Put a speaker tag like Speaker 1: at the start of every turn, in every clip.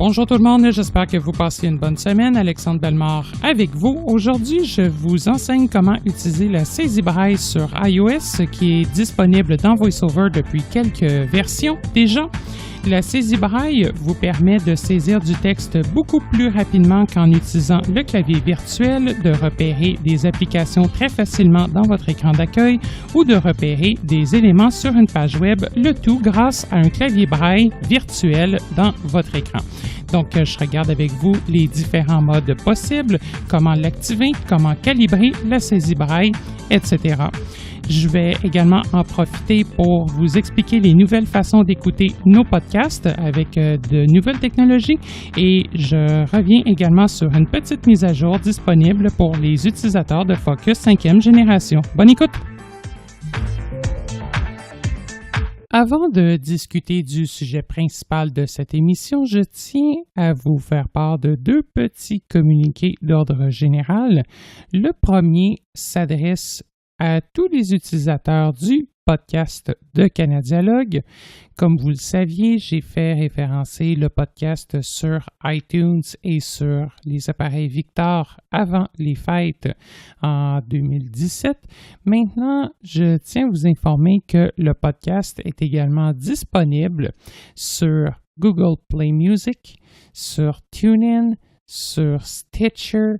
Speaker 1: Bonjour tout le monde, j'espère que vous passez une bonne semaine. Alexandre Bellemare avec vous. Aujourd'hui, je vous enseigne comment utiliser la saisie braille sur iOS qui est disponible dans VoiceOver depuis quelques versions déjà. La saisie braille vous permet de saisir du texte beaucoup plus rapidement qu'en utilisant le clavier virtuel, de repérer des applications très facilement dans votre écran d'accueil ou de repérer des éléments sur une page web, le tout grâce à un clavier braille virtuel dans votre écran. Donc, je regarde avec vous les différents modes possibles, comment l'activer, comment calibrer la saisie braille, etc. Je vais également en profiter pour vous expliquer les nouvelles façons d'écouter nos podcasts avec de nouvelles technologies et je reviens également sur une petite mise à jour disponible pour les utilisateurs de Focus 5e génération. Bonne écoute! Avant de discuter du sujet principal de cette émission, je tiens à vous faire part de deux petits communiqués d'ordre général. Le premier s'adresse à tous les utilisateurs du podcast de Canadialogue. Comme vous le saviez, j'ai fait référencer le podcast sur iTunes et sur les appareils Victor avant les fêtes en 2017. Maintenant, je tiens à vous informer que le podcast est également disponible sur Google Play Music, sur TuneIn, sur Stitcher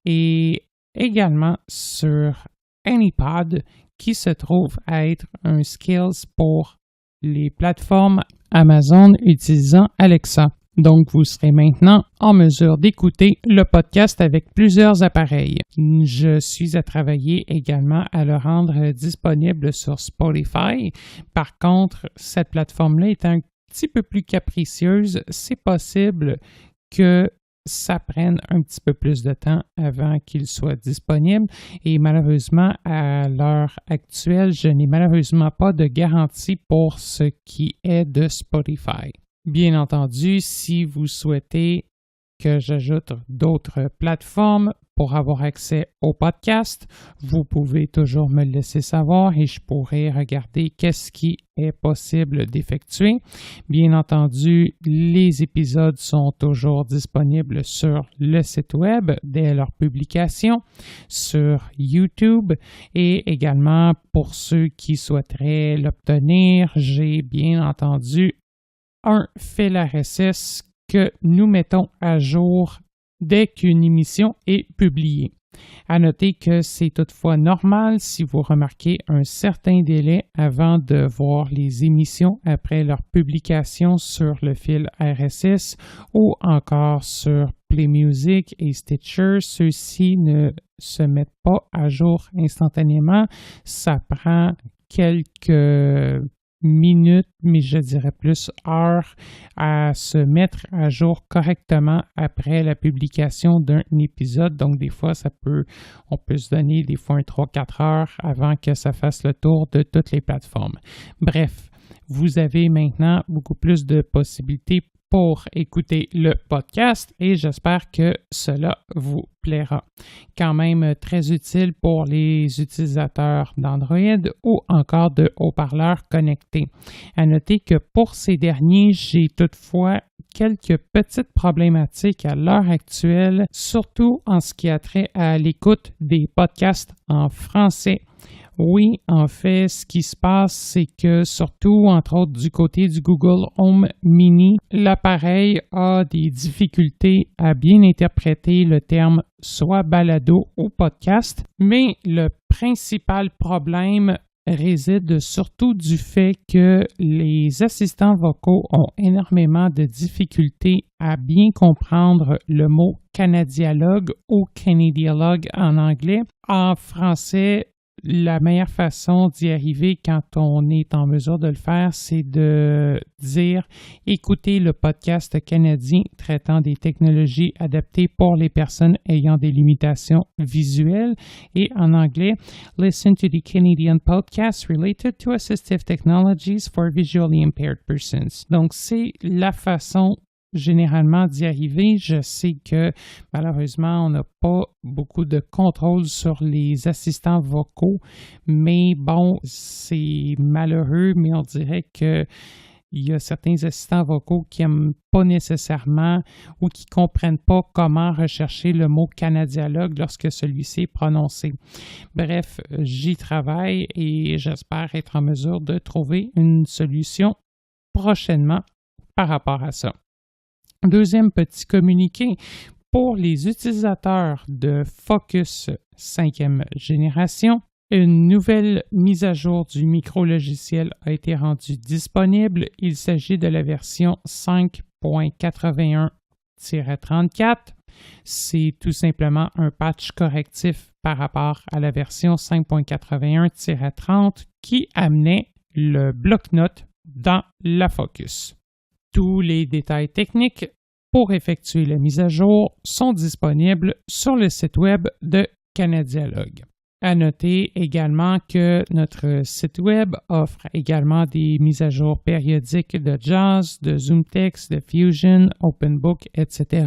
Speaker 1: et également sur AnyPod, qui se trouve à être un skills pour les plateformes Amazon utilisant Alexa. Donc, vous serez maintenant en mesure d'écouter le podcast avec plusieurs appareils. Je suis à travailler également à le rendre disponible sur Spotify. Par contre, cette plateforme-là est un petit peu plus capricieuse. C'est possible que ça prenne un petit peu plus de temps avant qu'il soit disponible et malheureusement, à l'heure actuelle, je n'ai malheureusement pas de garantie pour ce qui est de Spotify. Bien entendu, si vous souhaitez que j'ajoute d'autres plateformes pour avoir accès au podcast, vous pouvez toujours me le laisser savoir et je pourrai regarder qu'est-ce qui est possible d'effectuer. Bien entendu, les épisodes sont toujours disponibles sur le site web dès leur publication, sur YouTube et également pour ceux qui souhaiteraient l'obtenir, j'ai bien entendu un fil RSS que nous mettons à jour dès qu'une émission est publiée. À noter que c'est toutefois normal si vous remarquez un certain délai avant de voir les émissions après leur publication sur le fil RSS ou encore sur Play Music et Stitcher. Ceux-ci ne se mettent pas à jour instantanément. Ça prend quelques minutes, mais je dirais plus heures à se mettre à jour correctement après la publication d'un épisode. Donc, des fois, on peut se donner des fois un 3-4 heures avant que ça fasse le tour de toutes les plateformes. Bref, vous avez maintenant beaucoup plus de possibilités pour écouter le podcast et j'espère que cela vous plaira. Quand même très utile pour les utilisateurs d'Android ou encore de haut-parleurs connectés. À noter que pour ces derniers, j'ai toutefois quelques petites problématiques à l'heure actuelle, surtout en ce qui a trait à l'écoute des podcasts en français. Oui, en fait, ce qui se passe, c'est que surtout, entre autres, du côté du Google Home Mini, l'appareil a des difficultés à bien interpréter le terme soit balado ou podcast, mais le principal problème réside surtout du fait que les assistants vocaux ont énormément de difficultés à bien comprendre le mot Canadialogue ou Canadialogue en anglais. En français, la meilleure façon d'y arriver quand on est en mesure de le faire, c'est de dire « Écoutez le podcast canadien traitant des technologies adaptées pour les personnes ayant des limitations visuelles » et en anglais « Listen to the Canadian podcast related to assistive technologies for visually impaired persons ». Donc, c'est la façon généralement d'y arriver. Je sais que malheureusement, on n'a pas beaucoup de contrôle sur les assistants vocaux, mais bon, c'est malheureux, mais on dirait que il y a certains assistants vocaux qui n'aiment pas nécessairement ou qui ne comprennent pas comment rechercher le mot canadiologue lorsque celui-ci est prononcé. Bref, j'y travaille et j'espère être en mesure de trouver une solution prochainement par rapport à ça. Deuxième petit communiqué, pour les utilisateurs de Focus 5e génération, une nouvelle mise à jour du micro-logiciel a été rendue disponible. Il s'agit de la version 5.81-34. C'est tout simplement un patch correctif par rapport à la version 5.81-30 qui amenait le bloc-notes dans la Focus. Tous les détails techniques pour effectuer la mise à jour sont disponibles sur le site web de Canadiologue. À noter également que notre site web offre également des mises à jour périodiques de JAWS, de ZoomText, de Fusion, OpenBook, etc.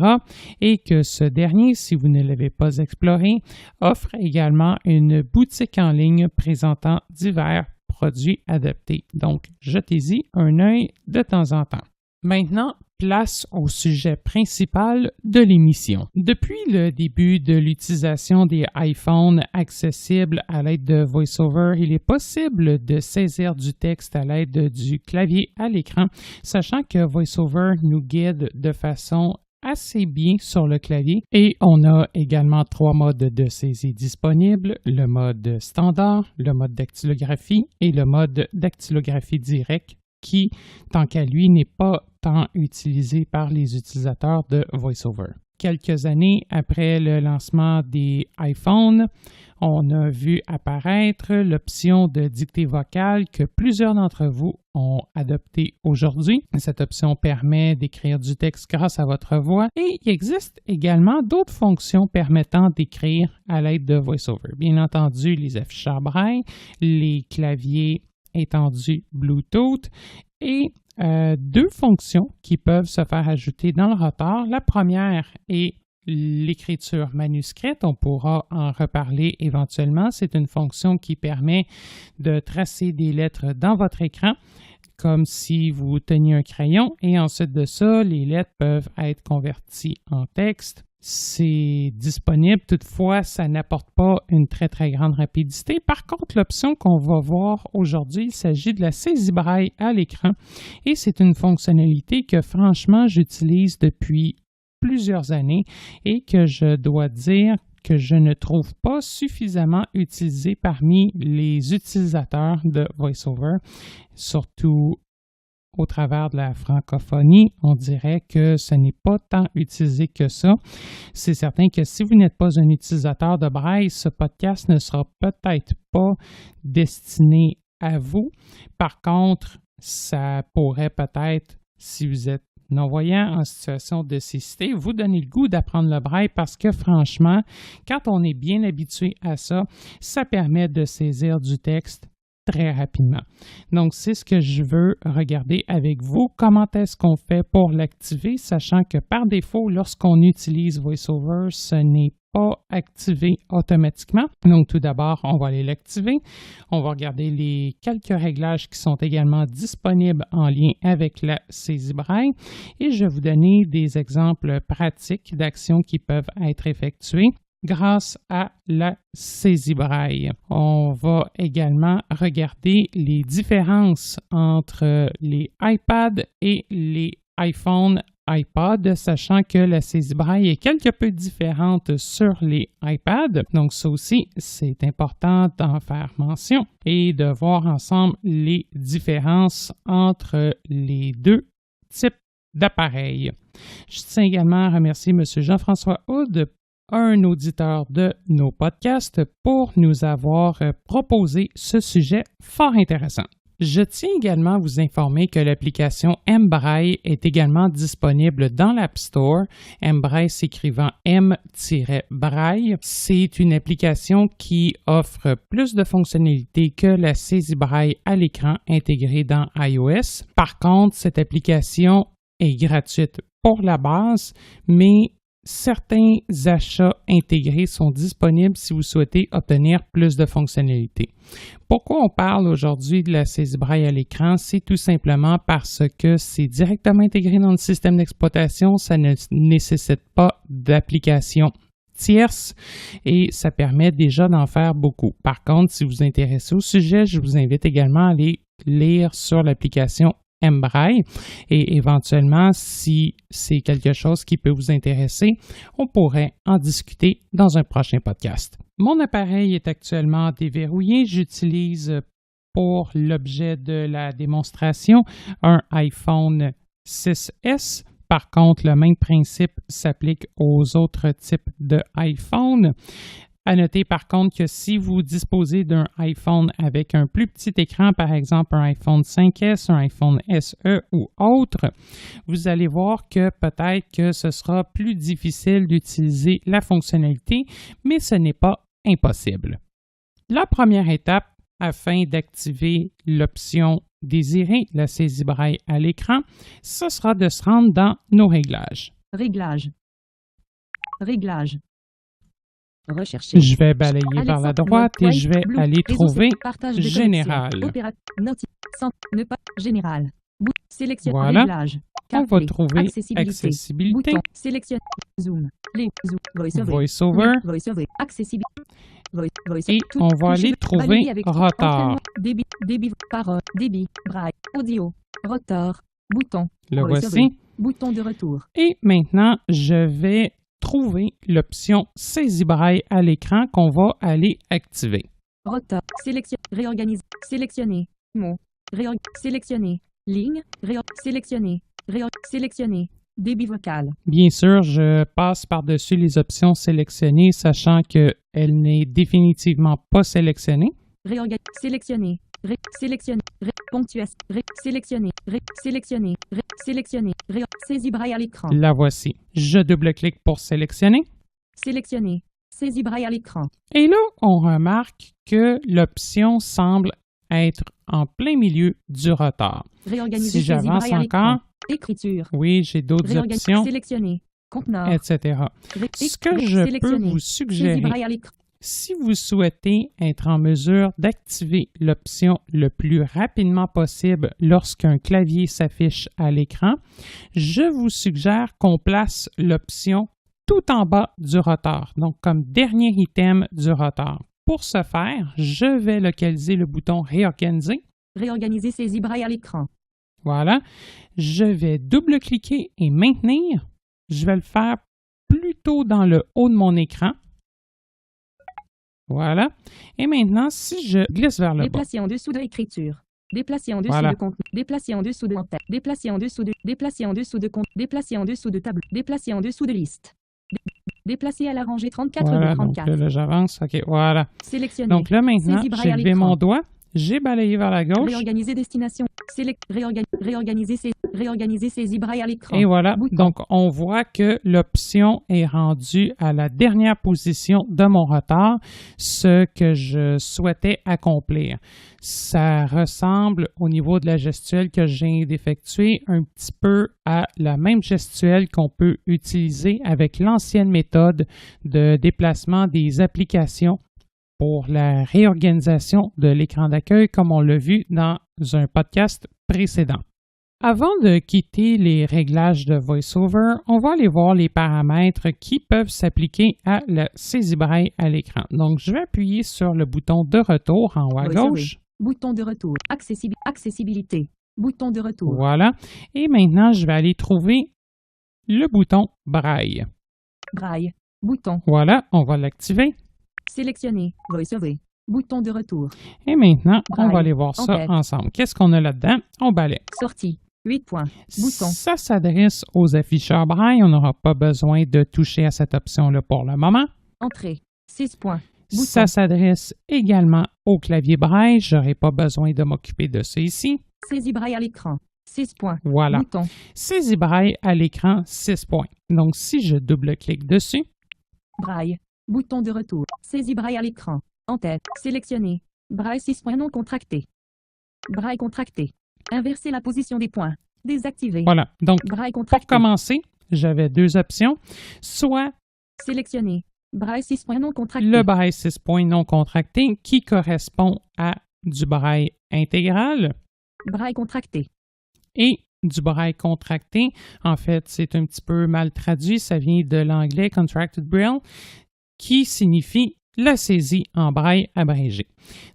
Speaker 1: et que ce dernier, si vous ne l'avez pas exploré, offre également une boutique en ligne présentant divers produits adaptés. Donc, jetez-y un œil de temps en temps. Maintenant, place au sujet principal de l'émission. Depuis le début de l'utilisation des iPhones accessibles à l'aide de VoiceOver, il est possible de saisir du texte à l'aide du clavier à l'écran, sachant que VoiceOver nous guide de façon assez bien sur le clavier et on a également 3 modes de saisie disponibles, le mode standard, le mode dactylographie et le mode dactylographie directe qui, tant qu'à lui, n'est pas tant utilisé par les utilisateurs de VoiceOver. Quelques années après le lancement des iPhones, on a vu apparaître l'option de dictée vocale que plusieurs d'entre vous ont adoptée aujourd'hui. Cette option permet d'écrire du texte grâce à votre voix et il existe également d'autres fonctions permettant d'écrire à l'aide de VoiceOver. Bien entendu, les afficheurs braille, les claviers étendus Bluetooth et 2 fonctions qui peuvent se faire ajouter dans le rotor. La première est l'écriture manuscrite. On pourra en reparler éventuellement. C'est une fonction qui permet de tracer des lettres dans votre écran comme si vous teniez un crayon et ensuite de ça, les lettres peuvent être converties en texte. C'est disponible, toutefois, ça n'apporte pas une très grande rapidité. Par contre, l'option qu'on va voir aujourd'hui, il s'agit de la saisie braille à l'écran et c'est une fonctionnalité que franchement, j'utilise depuis plusieurs années et que je dois dire que je ne trouve pas suffisamment utilisée parmi les utilisateurs de VoiceOver, surtout au travers de la francophonie, on dirait que ce n'est pas tant utilisé que ça. C'est certain que si vous n'êtes pas un utilisateur de braille, ce podcast ne sera peut-être pas destiné à vous. Par contre, ça pourrait peut-être, si vous êtes non-voyant en situation de cécité, vous donner le goût d'apprendre le braille parce que franchement, quand on est bien habitué à ça, ça permet de saisir du texte très rapidement. Donc, c'est ce que je veux regarder avec vous. Comment est-ce qu'on fait pour l'activer, sachant que par défaut, lorsqu'on utilise VoiceOver, ce n'est pas activé automatiquement. Donc, tout d'abord, on va aller l'activer. On va regarder les quelques réglages qui sont également disponibles en lien avec la saisie braille et je vais vous donner des exemples pratiques d'actions qui peuvent être effectuées grâce à la saisie braille. On va également regarder les différences entre les iPads et les iPhones iPod, sachant que la saisie braille est quelque peu différente sur les iPads. Donc ça aussi, c'est important d'en faire mention et de voir ensemble les différences entre les 2 types d'appareils. Je tiens également à remercier M. Jean-François Houd, un auditeur de nos podcasts, pour nous avoir proposé ce sujet fort intéressant. Je tiens également à vous informer que l'application mBraille est également disponible dans l'App Store. mBraille s'écrivant M-Braille. C'est une application qui offre plus de fonctionnalités que la saisie braille à l'écran intégrée dans iOS. Par contre, cette application est gratuite pour la base, mais certains achats intégrés sont disponibles si vous souhaitez obtenir plus de fonctionnalités. Pourquoi on parle aujourd'hui de la saisie braille à l'écran? C'est tout simplement parce que c'est directement intégré dans le système d'exploitation, ça ne nécessite pas d'application tierce et ça permet déjà d'en faire beaucoup. Par contre, si vous vous intéressez au sujet, je vous invite également à aller lire sur l'application mBraille et éventuellement, si c'est quelque chose qui peut vous intéresser, on pourrait en discuter dans un prochain podcast. Mon appareil est actuellement déverrouillé. J'utilise pour l'objet de la démonstration un iPhone 6S. Par contre, le même principe s'applique aux autres types de iPhone. À noter par contre que si vous disposez d'un iPhone avec un plus petit écran, par exemple un iPhone 5S, un iPhone SE ou autre, vous allez voir que peut-être que ce sera plus difficile d'utiliser la fonctionnalité, mais ce n'est pas impossible. La première étape afin d'activer l'option désirée, la saisie braille à l'écran, ce sera de se rendre dans nos réglages.
Speaker 2: Réglages. Réglages. Rechercher.
Speaker 1: Je vais balayer vers la droite et je vais aller trouver Général.
Speaker 2: Ne pas Général. Sélection.
Speaker 1: Voilà.
Speaker 2: Réglage.
Speaker 1: On va trouver Accessibilité.
Speaker 2: Bouton. Sélection. Zoom. Zoom.
Speaker 1: VoiceOver.
Speaker 2: VoiceOver. Accessibilité.
Speaker 1: Et on va aller trouver Retard.
Speaker 2: Débit. Parole. Débit. Braille. Audio. Retard. Bouton.
Speaker 1: Le voici.
Speaker 2: Bouton de retour.
Speaker 1: Et maintenant, je vais trouver l'option saisie braille à l'écran qu'on va aller activer.
Speaker 2: Retard. Réorganiser. Sélectionner. Mot. Sélectionner. Ligne. Sélectionner. Sélectionner. Débit vocal.
Speaker 1: Bien sûr, je passe par-dessus les options sélectionnées, sachant qu'elle n'est définitivement pas sélectionnée.
Speaker 2: Sélectionner. Sélectionner. Ponctuation. Sélectionner. Sélectionner. Sélectionner. Saisie braille à l'écran.
Speaker 1: La voici. Je double-clique pour sélectionner.
Speaker 2: Sélectionner. Saisie braille à l'écran.
Speaker 1: Et là, on remarque que l'option semble être en plein milieu du retard.
Speaker 2: Réorganiser.
Speaker 1: Si j'avance encore,
Speaker 2: écriture.
Speaker 1: Oui, j'ai d'autres options,
Speaker 2: sélectionner. Conteneur.
Speaker 1: etc. Ce que je peux vous suggérer, si vous souhaitez être en mesure d'activer l'option le plus rapidement possible lorsqu'un clavier s'affiche à l'écran, je vous suggère qu'on place l'option tout en bas du rotor, donc comme dernier item du rotor. Pour ce faire, je vais localiser le bouton Réorganiser.
Speaker 2: Réorganiser saisie braille à l'écran.
Speaker 1: Voilà. Je vais double-cliquer et maintenir. Je vais le faire plutôt dans le haut de mon écran. Voilà. Et maintenant, si je glisse vers le bas.
Speaker 2: Déplacer en dessous de l'écriture. Déplacer en dessous de contenu. Déplacer en dessous de en-tête. Déplacer en dessous de. Déplacer en dessous de compte. Déplacer en dessous de table. Déplacer en dessous de liste. Déplacer à la rangée 34
Speaker 1: voilà,
Speaker 2: de 34.
Speaker 1: Donc là, j'avance. OK, voilà.
Speaker 2: Sélectionner.
Speaker 1: Donc là, maintenant, j'ai levé mon doigt. J'ai balayé vers la gauche.
Speaker 2: Réorganiser destination. Réorganiser saisie braille à l'écran.
Speaker 1: Et voilà.
Speaker 2: Bouton.
Speaker 1: Donc, on voit que l'option est rendue à la dernière position de mon retard, ce que je souhaitais accomplir. Ça ressemble au niveau de la gestuelle que je viens d'effectuer un petit peu à la même gestuelle qu'on peut utiliser avec l'ancienne méthode de déplacement des applications pour la réorganisation de l'écran d'accueil, comme on l'a vu dans un podcast précédent. Avant de quitter les réglages de VoiceOver, on va aller voir les paramètres qui peuvent s'appliquer à la saisie braille à l'écran. Donc, je vais appuyer sur le bouton de retour en haut à gauche.
Speaker 2: Bouton de retour. Accessibilité. Bouton de retour.
Speaker 1: Voilà. Et maintenant, je vais aller trouver le bouton braille.
Speaker 2: Braille. Bouton.
Speaker 1: Voilà, on va l'activer.
Speaker 2: Sélectionner. VoiceOver. Bouton de retour.
Speaker 1: Et maintenant,
Speaker 2: Braille.
Speaker 1: on va aller voir ça ensemble. Qu'est-ce qu'on a là-dedans? On balaie.
Speaker 2: Sortie. 8 points. Bouton.
Speaker 1: Ça s'adresse aux afficheurs braille. On n'aura pas besoin de toucher à cette option-là pour le moment.
Speaker 2: Entrée. 6 points. Bouton.
Speaker 1: Ça s'adresse également au clavier braille. Je n'aurai pas besoin de m'occuper de ça ici.
Speaker 2: Saisie braille à l'écran. 6 points.
Speaker 1: Voilà.
Speaker 2: Bouton.
Speaker 1: Saisie braille à l'écran, 6 points. Donc, si je double-clique dessus.
Speaker 2: Braille. Bouton de retour. Saisie braille à l'écran. En tête. Sélectionner. Braille 6 points non contracté. Braille contracté. Inverser la position des points. Désactiver.
Speaker 1: Voilà. Donc,
Speaker 2: Braille
Speaker 1: pour
Speaker 2: contracté.
Speaker 1: commencer, j'avais deux options, soit
Speaker 2: sélectionner braille 6 points non contracté.
Speaker 1: Le braille 6 points non contracté qui correspond à du braille intégral.
Speaker 2: Braille contracté.
Speaker 1: Et du braille contracté, en fait, c'est un petit peu mal traduit, ça vient de l'anglais Contracted Braille, qui signifie la saisie en braille abrégé.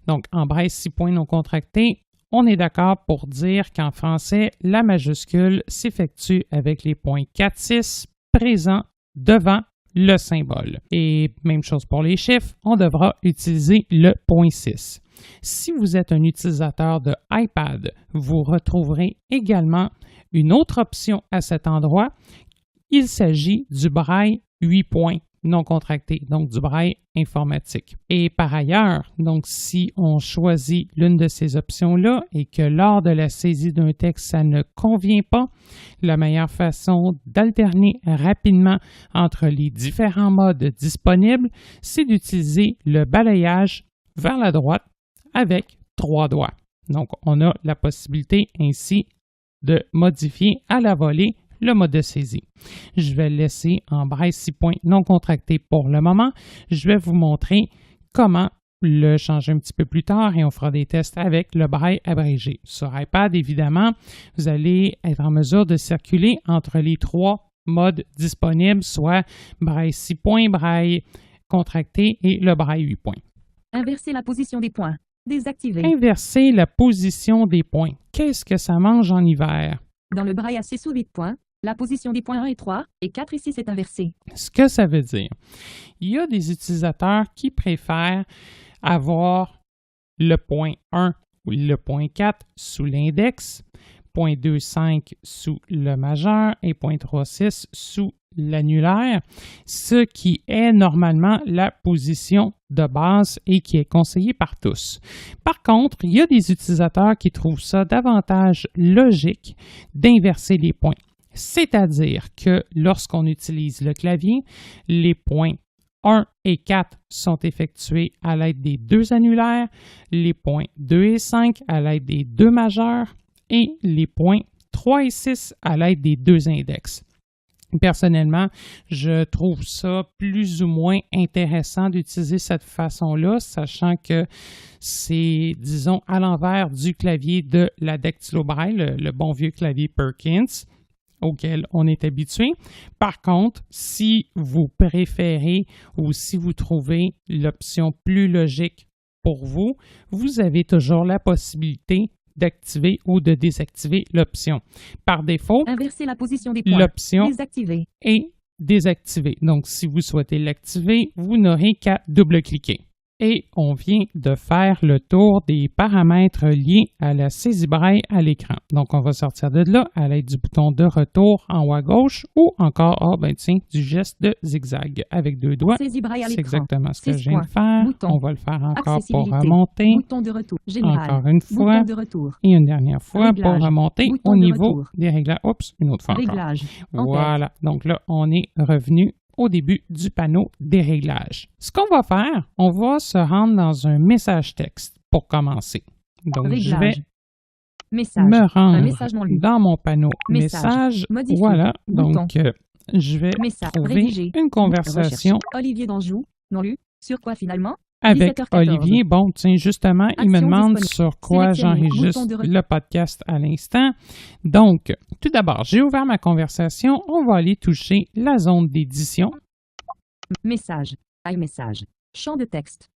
Speaker 1: Donc, en braille 6 points non contracté, on est d'accord pour dire qu'en français, la majuscule s'effectue avec les points 4-6 présents devant le symbole. Et même chose pour les chiffres, on devra utiliser le point 6. Si vous êtes un utilisateur de iPad, vous retrouverez également une autre option à cet endroit. Il s'agit du braille 8 points non contracté, donc du braille informatique. Et par ailleurs, donc si on choisit l'une de ces options-là et que lors de la saisie d'un texte, ça ne convient pas, la meilleure façon d'alterner rapidement entre les différents modes disponibles, c'est d'utiliser le balayage vers la droite avec 3 doigts. Donc, on a la possibilité ainsi de modifier à la volée le mode de saisie. Je vais le laisser en braille 6 points non contracté pour le moment. Je vais vous montrer comment le changer un petit peu plus tard et on fera des tests avec le braille abrégé. Sur iPad, évidemment, vous allez être en mesure de circuler entre les 3 modes disponibles, soit braille 6 points, braille contracté et le braille 8 points.
Speaker 2: Inverser la position des points. Désactiver.
Speaker 1: Inverser la position des points. Qu'est-ce que ça mange en hiver?
Speaker 2: Dans le braille à 6 ou 8 points, la position des points 1 et 3 et 4 et 6 est inversée.
Speaker 1: Ce que ça veut dire, il y a des utilisateurs qui préfèrent avoir le point 1 ou le point 4 sous l'index, point 2,5 sous le majeur et point 3,6 sous l'annulaire, ce qui est normalement la position de base et qui est conseillé par tous. Par contre, il y a des utilisateurs qui trouvent ça davantage logique d'inverser les points. C'est-à-dire que lorsqu'on utilise le clavier, les points 1 et 4 sont effectués à l'aide des 2 annulaires, les points 2 et 5 à l'aide des 2 majeurs et les points 3 et 6 à l'aide des 2 index. Personnellement, je trouve ça plus ou moins intéressant d'utiliser cette façon-là, sachant que c'est, disons, à l'envers du clavier de la dactylo-braille, le bon vieux clavier Perkins, auquel on est habitué. Par contre, si vous préférez ou si vous trouvez l'option plus logique pour vous, vous avez toujours la possibilité d'activer ou de désactiver l'option. Par défaut,
Speaker 2: inverser la position des points.
Speaker 1: L'option
Speaker 2: Désactiver.
Speaker 1: est désactivée. Donc, si vous souhaitez l'activer, vous n'aurez qu'à double-cliquer. Et on vient de faire le tour des paramètres liés à la saisie braille à l'écran. Donc, on va sortir de là à l'aide du bouton de retour en haut à gauche ou encore, du geste de zigzag avec 2 doigts.
Speaker 2: Saisie braille à
Speaker 1: C'est
Speaker 2: l'écran.
Speaker 1: exactement ce que je viens de faire.
Speaker 2: Bouton.
Speaker 1: On va le faire encore pour
Speaker 2: Accessibilité.
Speaker 1: remonter.
Speaker 2: Bouton de retour. Général.
Speaker 1: Encore une fois.
Speaker 2: Bouton de retour.
Speaker 1: Et une dernière fois
Speaker 2: Réglage.
Speaker 1: pour remonter
Speaker 2: Bouton
Speaker 1: au
Speaker 2: de
Speaker 1: niveau
Speaker 2: retour.
Speaker 1: des réglages. Oups, une autre fois encore.
Speaker 2: Réglage.
Speaker 1: Voilà. Donc là, on est revenu au début du panneau des réglages. Ce qu'on va faire, on va se rendre dans un message texte pour commencer. Donc,
Speaker 2: Réglage.
Speaker 1: je vais
Speaker 2: Message.
Speaker 1: me
Speaker 2: Un
Speaker 1: rendre
Speaker 2: message non lu.
Speaker 1: dans mon panneau
Speaker 2: Message.
Speaker 1: message.
Speaker 2: Modifier.
Speaker 1: Voilà.
Speaker 2: Bouton.
Speaker 1: Donc, je vais
Speaker 2: Message.
Speaker 1: trouver
Speaker 2: Rédiger.
Speaker 1: une conversation
Speaker 2: Recherche. Olivier Danjou. Non lu. Sur quoi finalement?
Speaker 1: avec
Speaker 2: 17h14.
Speaker 1: Olivier. Bon, tiens, justement, il me
Speaker 2: Action
Speaker 1: demande
Speaker 2: disponible.
Speaker 1: sur quoi
Speaker 2: Sélectionner.
Speaker 1: j'enregistre
Speaker 2: Bouton de
Speaker 1: le podcast à l'instant. Donc, tout d'abord, j'ai ouvert ma conversation. On va aller toucher la zone d'édition.
Speaker 2: Message. iMessage. Champ de texte.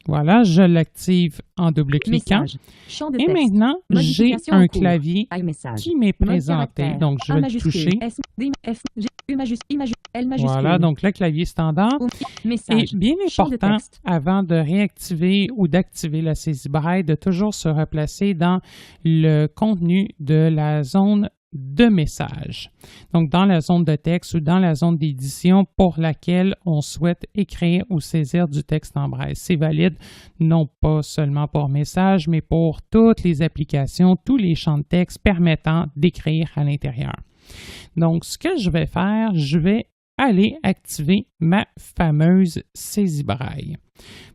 Speaker 1: Voilà, je l'active en double-cliquant.
Speaker 2: Message. Champ de
Speaker 1: Et
Speaker 2: texte.
Speaker 1: maintenant, j'ai
Speaker 2: Modification en
Speaker 1: un
Speaker 2: cours.
Speaker 1: clavier
Speaker 2: iMessage.
Speaker 1: qui m'est
Speaker 2: Mode
Speaker 1: présenté.
Speaker 2: caractère.
Speaker 1: Donc, je
Speaker 2: A
Speaker 1: vais le
Speaker 2: majuscule,
Speaker 1: toucher.
Speaker 2: S, D, F, G, U majuscule, I majuscule, L majuscule.
Speaker 1: Voilà, donc le clavier standard.
Speaker 2: Message.
Speaker 1: Et bien
Speaker 2: Champ de
Speaker 1: important,
Speaker 2: texte.
Speaker 1: avant de réactiver ou d'activer la saisie braille, de toujours se replacer dans le contenu de la zone de message. Donc, dans la zone de texte ou dans la zone d'édition pour laquelle on souhaite écrire ou saisir du texte en braille. C'est valide non pas seulement pour message, mais pour toutes les applications, tous les champs de texte permettant d'écrire à l'intérieur. Donc, ce que je vais faire, je vais aller activer ma fameuse saisie braille.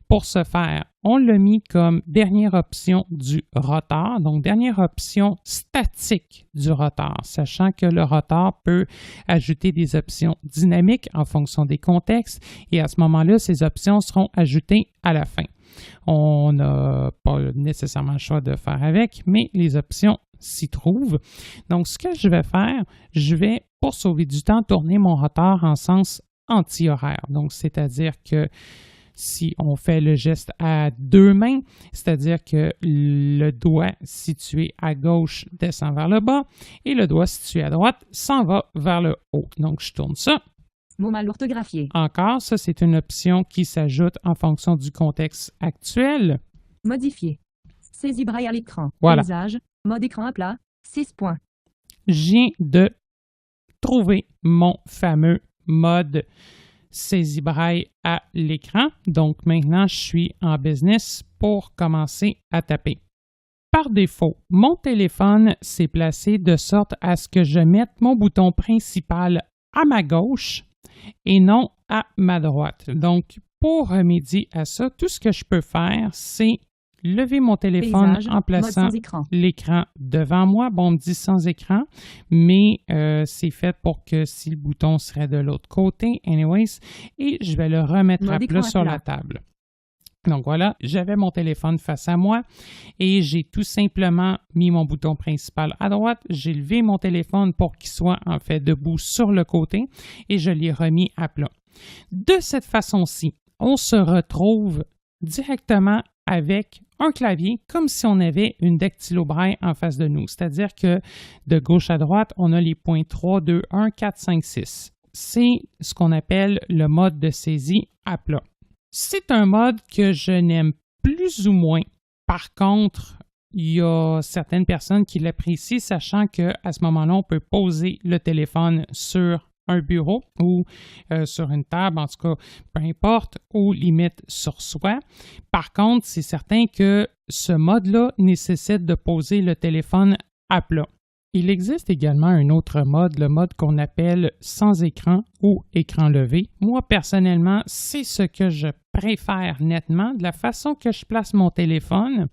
Speaker 1: Pour ce faire, on l'a mis comme dernière option du rotor, donc dernière option statique du rotor, sachant que le rotor peut ajouter des options dynamiques en fonction des contextes et à ce moment-là, ces options seront ajoutées à la fin. On n'a pas nécessairement le choix de faire avec, mais les options s'y trouvent. Donc, ce que je vais faire, je vais, pour sauver du temps, tourner mon rotor en sens anti-horaire. Donc, c'est-à-dire que si on fait le geste à deux mains, c'est-à-dire que le doigt situé à gauche descend vers le bas et le doigt situé à droite s'en va vers le haut. Donc, je tourne ça.
Speaker 2: Mot mal orthographié.
Speaker 1: Encore, ça, c'est une option qui s'ajoute en fonction du contexte actuel.
Speaker 2: Modifier. Saisie braille à l'écran.
Speaker 1: Voilà.
Speaker 2: Paysage. Mode écran à plat. 6 points.
Speaker 1: Je viens de trouver mon fameux mode saisie braille à l'écran. Donc maintenant, je suis en business pour commencer à taper. Par défaut, mon téléphone s'est placé de sorte à ce que je mette mon bouton principal à ma gauche et non à ma droite. Donc, pour remédier à ça, tout ce que je peux faire, c'est lever mon téléphone
Speaker 2: Paysage,
Speaker 1: en plaçant
Speaker 2: mode sans écran.
Speaker 1: l'écran devant moi. Bon, on me dit sans écran, mais c'est fait pour que si le bouton serait de l'autre côté, anyways, et je vais le remettre
Speaker 2: Mode
Speaker 1: à
Speaker 2: écran
Speaker 1: plat
Speaker 2: à
Speaker 1: sur
Speaker 2: plat.
Speaker 1: la table. Donc voilà, j'avais mon téléphone face à moi et j'ai tout simplement mis mon bouton principal à droite. J'ai levé mon téléphone pour qu'il soit en fait debout sur le côté et je l'ai remis à plat. De cette façon-ci, on se retrouve directement avec un clavier comme si on avait une dactylo-braille en face de nous. C'est-à-dire que de gauche à droite, on a les points 3, 2, 1, 4, 5, 6. C'est ce qu'on appelle le mode de saisie à plat. C'est un mode que je n'aime plus ou moins. Par contre, il y a certaines personnes qui l'apprécient, sachant qu'à ce moment-là, on peut poser le téléphone sur un bureau ou sur une table, en tout cas, peu importe, ou limite sur soi. Par contre, c'est certain que ce mode-là nécessite de poser le téléphone à plat. Il existe également un autre mode, le mode qu'on appelle sans écran ou écran levé. Moi, personnellement, c'est ce que je préfère nettement. De la façon que je place mon téléphone,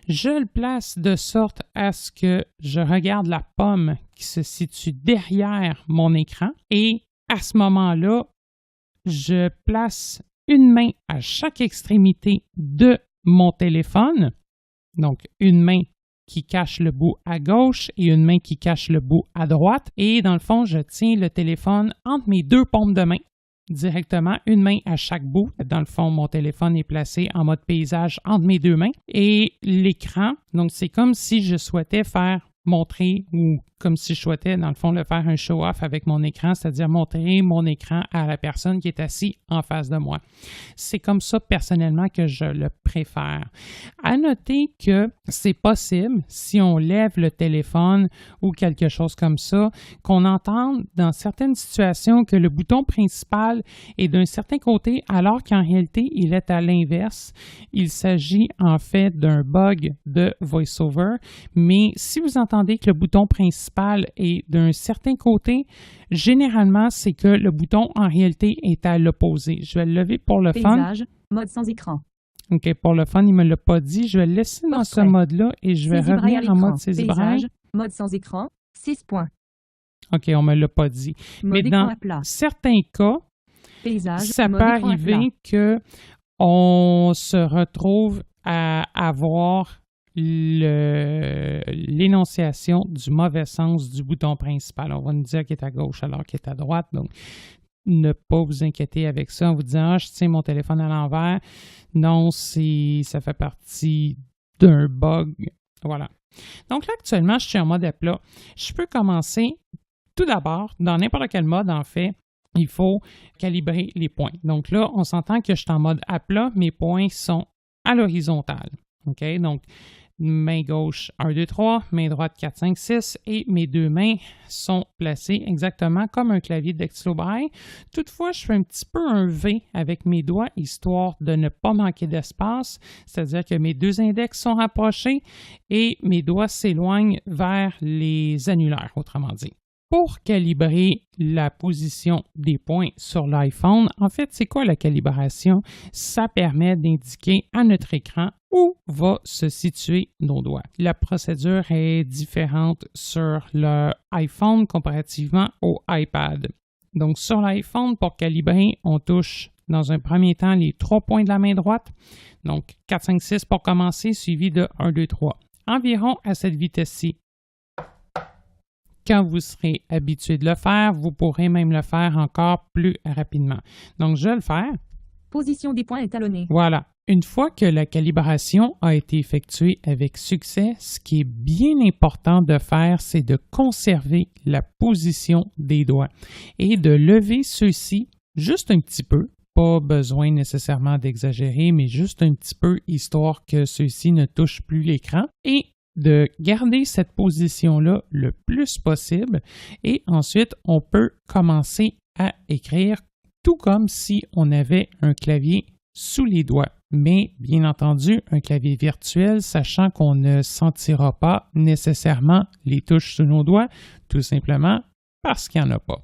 Speaker 1: je le place de sorte à ce que je regarde la pomme qui se situe derrière mon écran et à ce moment-là, je place une main à chaque extrémité de mon téléphone. Donc, une main qui cache le bout à gauche et une main qui cache le bout à droite. Et dans le fond, je tiens le téléphone entre mes deux paumes de main, directement, une main à chaque bout. Dans le fond, mon téléphone est placé en mode paysage entre mes deux mains. Et l'écran, donc c'est comme si je souhaitais faire montrer ou comme si je souhaitais, dans le fond, le faire un show-off avec mon écran, c'est-à-dire montrer mon écran à la personne qui est assise en face de moi. C'est comme ça, personnellement, que je le préfère. À noter que c'est possible, si on lève le téléphone ou quelque chose comme ça, qu'on entende dans certaines situations que le bouton principal est d'un certain côté, alors qu'en réalité, il est à l'inverse. Il s'agit en fait d'un bug de VoiceOver, mais si vous entendez que le bouton principal est d'un certain côté, généralement, c'est que le bouton, en réalité, est à l'opposé. Je vais le lever pour le fun.
Speaker 2: Paysage, mode sans écran.
Speaker 1: OK, pour le fun, il ne me l'a pas dit. Je vais le laisser dans ce mode-là et je vais
Speaker 2: Saisie braille à
Speaker 1: revenir en
Speaker 2: l'écran.
Speaker 1: mode saisie braille.
Speaker 2: Paysage, mode sans écran. 6 points.
Speaker 1: OK, on ne me l'a pas dit.
Speaker 2: Mode
Speaker 1: Mais
Speaker 2: écran
Speaker 1: dans
Speaker 2: à plat.
Speaker 1: certains cas,
Speaker 2: Paysage,
Speaker 1: ça
Speaker 2: mode
Speaker 1: peut
Speaker 2: écran à plat.
Speaker 1: arriver qu'on se retrouve à avoir l'énonciation du mauvais sens du bouton principal. On va nous dire qu'il est à gauche alors qu'il est à droite. Donc, ne pas vous inquiéter avec ça en vous disant « Ah, je tiens mon téléphone à l'envers ». Non, ça fait partie d'un bug. Voilà. Donc là, actuellement, je suis en mode à plat. Je peux commencer tout d'abord, dans n'importe quel mode, en fait, il faut calibrer les points. Donc là, on s'entend que je suis en mode à plat, mes points sont à l'horizontale. OK? Donc, main gauche 1, 2, 3, main droite 4, 5, 6 et mes deux mains sont placées exactement comme un clavier dactylo-braille. Toutefois, je fais un petit peu un V avec mes doigts histoire de ne pas manquer d'espace, c'est-à-dire que mes deux index sont rapprochés et mes doigts s'éloignent vers les annulaires, autrement dit. pour calibrer la position des points sur l'iPhone, en fait, c'est quoi la calibration? Ça permet d'indiquer à notre écran où va se situer nos doigts. La procédure est différente sur le iPhone comparativement au iPad. Donc, sur l'iPhone, pour calibrer, on touche dans un premier temps les 3 points de la main droite. Donc, 4, 5, 6 pour commencer, suivi de 1, 2, 3. Environ à cette vitesse-ci. Quand vous serez habitué de le faire, vous pourrez même le faire encore plus rapidement. Donc, je vais le faire.
Speaker 2: Position des points étalonnés.
Speaker 1: Voilà. Une fois que la calibration a été effectuée avec succès, ce qui est bien important de faire, c'est de conserver la position des doigts et de lever ceux-ci juste un petit peu. Pas besoin nécessairement d'exagérer, mais juste un petit peu, histoire que ceux-ci ne touchent plus l'écran. Et de garder cette position-là le plus possible. Et ensuite, on peut commencer à écrire tout comme si on avait un clavier sous les doigts. Mais bien entendu, un clavier virtuel, sachant qu'on ne sentira pas nécessairement les touches sous nos doigts, tout simplement parce qu'il n'y en a pas.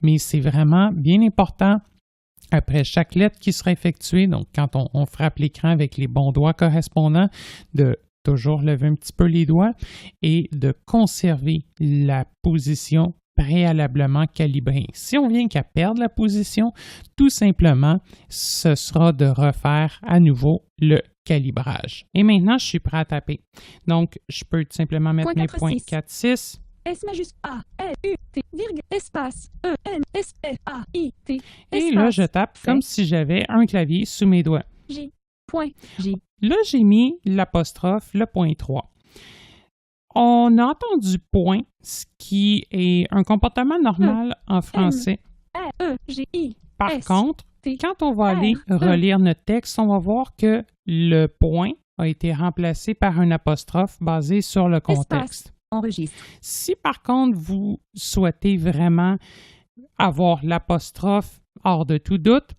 Speaker 1: Mais c'est vraiment bien important, après chaque lettre qui sera effectuée, donc quand on frappe l'écran avec les bons doigts correspondants, de toujours lever un petit peu les doigts et de conserver la position préalablement calibrée. Si on vient qu'à perdre la position, tout simplement, ce sera de refaire à nouveau le calibrage. Et maintenant, je suis prêt à taper. Donc, je peux tout simplement mettre mes points 4, 6.
Speaker 2: S majuscule A, L, U, T, virgule, espace, E, N, S, F, A, I, T,
Speaker 1: espace. Et là, je tape comme si j'avais un clavier sous mes doigts.
Speaker 2: J, point, J.
Speaker 1: Là, j'ai mis l'apostrophe, le point 3. On a entendu point, ce qui est un comportement normal en français.
Speaker 2: E, G, I,
Speaker 1: Par
Speaker 2: S,
Speaker 1: contre,
Speaker 2: T,
Speaker 1: quand on va aller relire notre texte, on va voir que le point a été remplacé par un apostrophe basé sur le contexte.
Speaker 2: Espace. Enregistre.
Speaker 1: Si par contre, vous souhaitez vraiment avoir l'apostrophe hors de tout doute,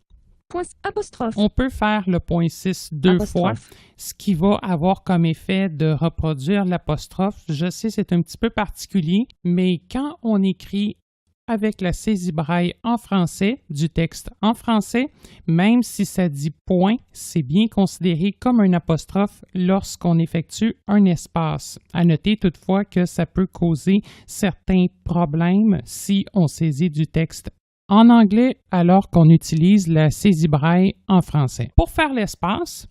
Speaker 2: point apostrophe.
Speaker 1: On peut faire le point 6 deux fois, ce qui va avoir comme effet de reproduire l'apostrophe. Je sais, c'est un petit peu particulier, mais quand on écrit avec la saisie braille en français, du texte en français, même si ça dit point, c'est bien considéré comme un apostrophe lorsqu'on effectue un espace. À noter toutefois que ça peut causer certains problèmes si on saisit du texte en anglais alors qu'on utilise la saisie braille en français. Pour faire l'espace,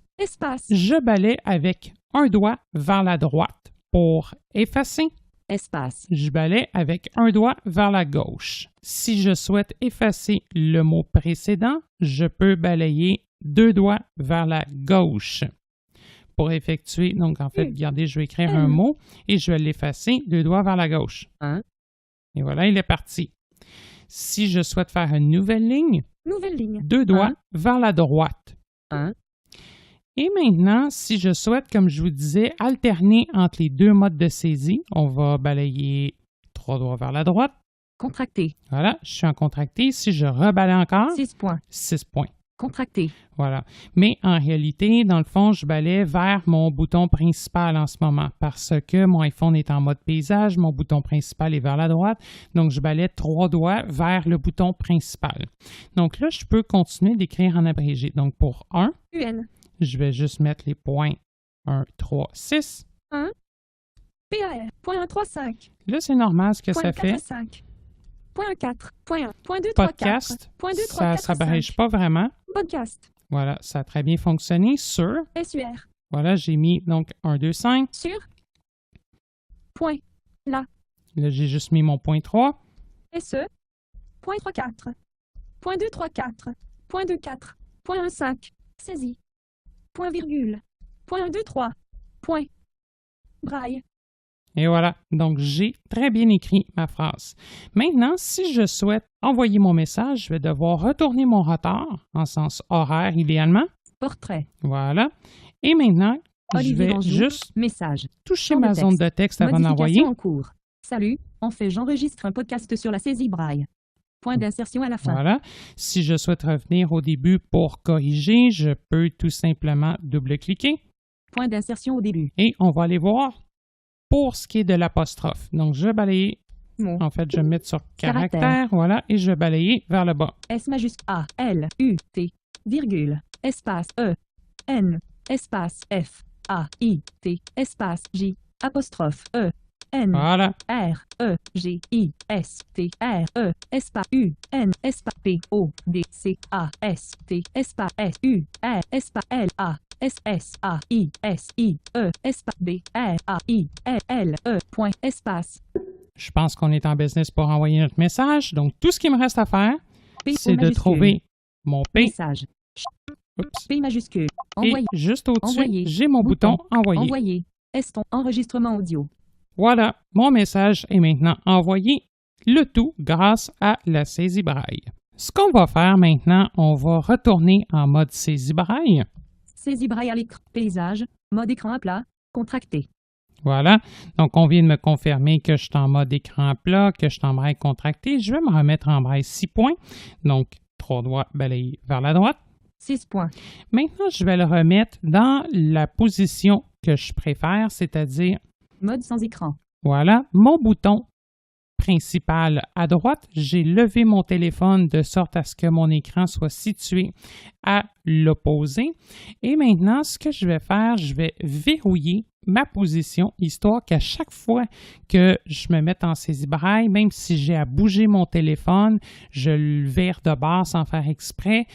Speaker 1: je balaie avec un doigt vers la droite. Pour effacer,
Speaker 2: espace.
Speaker 1: Je balaie avec un doigt vers la gauche. Si je souhaite effacer le mot précédent, je peux balayer 2 doigts vers la gauche. Pour effectuer, donc en fait, regardez, je vais écrire un mot et je vais l'effacer, 2 doigts vers la gauche. Et voilà, il est parti. Si je souhaite faire une nouvelle ligne, 2 doigts vers la droite. Et maintenant, si je souhaite, comme je vous disais, alterner entre les 2 modes de saisie, on va balayer 3 doigts vers la droite.
Speaker 2: Contracté.
Speaker 1: Voilà, je suis en contracté. Si je rebalaye encore,
Speaker 2: 6 points.
Speaker 1: 6 points.
Speaker 2: Contracté.
Speaker 1: Voilà. Mais en réalité, dans le fond, je balaye vers mon bouton principal en ce moment parce que mon iPhone est en mode paysage, mon bouton principal est vers la droite. Donc, je balaye 3 doigts vers le bouton principal. Donc là, je peux continuer d'écrire en abrégé. Donc, pour 1,
Speaker 2: UN.
Speaker 1: Je vais juste mettre les points 1, 3, 6.
Speaker 2: 1. PAR. Point 1, 3, 5.
Speaker 1: Là, c'est normal ce que ça
Speaker 2: 4,
Speaker 1: fait.
Speaker 2: 5. Point 4. Point 1. Point 2, 3, 4.
Speaker 1: Podcast,
Speaker 2: point 2, 3, 4,
Speaker 1: ça s'abrège pas vraiment.
Speaker 2: Podcast.
Speaker 1: Voilà, ça a très bien fonctionné sur.
Speaker 2: SUR.
Speaker 1: Voilà, j'ai mis donc 1, 2, 5.
Speaker 2: Sur. Point. Là.
Speaker 1: Là, j'ai juste mis mon point 3.
Speaker 2: SE. Point 3, 4. Point 2, 3, 4. Point 2, 4. Point 1, 5. Saisie. Point virgule. Point 1, 2, 3. Point. Braille.
Speaker 1: Et voilà, donc j'ai très bien écrit ma phrase. Maintenant, si je souhaite envoyer mon message, je vais devoir retourner mon rotor en sens horaire idéalement.
Speaker 2: Portrait.
Speaker 1: Voilà. Et maintenant,
Speaker 2: Olivier,
Speaker 1: je vais
Speaker 2: bonjour.
Speaker 1: juste
Speaker 2: Message.
Speaker 1: toucher ma zone de texte avant d'envoyer.
Speaker 2: En cours. Salut, en fait, j'enregistre un podcast sur la saisie braille. Point d'insertion à la fin.
Speaker 1: Voilà. Si je souhaite revenir au début pour corriger, je peux tout simplement double-cliquer.
Speaker 2: Point d'insertion au début.
Speaker 1: Et on va aller voir pour ce qui est de l'apostrophe. Donc, je vais balayer
Speaker 2: Mot.
Speaker 1: En fait, je vais mettre sur
Speaker 2: Caractère.
Speaker 1: caractère, voilà, et je vais balayer vers le bas.
Speaker 2: S majuscule A, L, U, T, virgule, espace E, N, espace F, A, I, T, espace J, apostrophe E, N,
Speaker 1: Voilà.
Speaker 2: R, E, G, I, S, T, R, E, espace U, N, espace P, O, D, C, A, S, T, espace S, U, R, espace L, A, S, S, A, I, S, I, E, espace B, R, A, I, L, L, E, point, espace.
Speaker 1: Je pense qu'on est en business pour envoyer notre message. Donc, tout ce qu'il me reste à faire,
Speaker 2: P,
Speaker 1: c'est
Speaker 2: O
Speaker 1: de
Speaker 2: majuscule.
Speaker 1: trouver mon P.
Speaker 2: Message.
Speaker 1: Oups.
Speaker 2: P majuscule.
Speaker 1: Et
Speaker 2: Envoyer.
Speaker 1: juste au-dessus,
Speaker 2: Envoyer.
Speaker 1: j'ai mon bouton envoyer.
Speaker 2: Envoyer. Eston. Enregistrement audio.
Speaker 1: Voilà, mon message est maintenant envoyé, le tout grâce à la saisie braille. Ce qu'on va faire maintenant, on va retourner en mode saisie braille.
Speaker 2: Saisie braille à l'écran. Paysage. Mode écran à plat. Contracté.
Speaker 1: Voilà, donc on vient de me confirmer que je suis en mode écran plat, que je suis en braille contracté. Je vais me remettre en braille 6 points, donc 3 doigts balayés vers la droite.
Speaker 2: 6 points.
Speaker 1: Maintenant, je vais le remettre dans la position que je préfère, c'est-à-dire,
Speaker 2: Mode sans écran.
Speaker 1: voilà, mon bouton principal à droite. J'ai levé mon téléphone de sorte à ce que mon écran soit situé à l'opposé. Et maintenant, ce que je vais faire, je vais verrouiller ma position, histoire qu'à chaque fois que je me mette en saisie braille, même si j'ai à bouger mon téléphone, je le vire de bord sans faire exprès,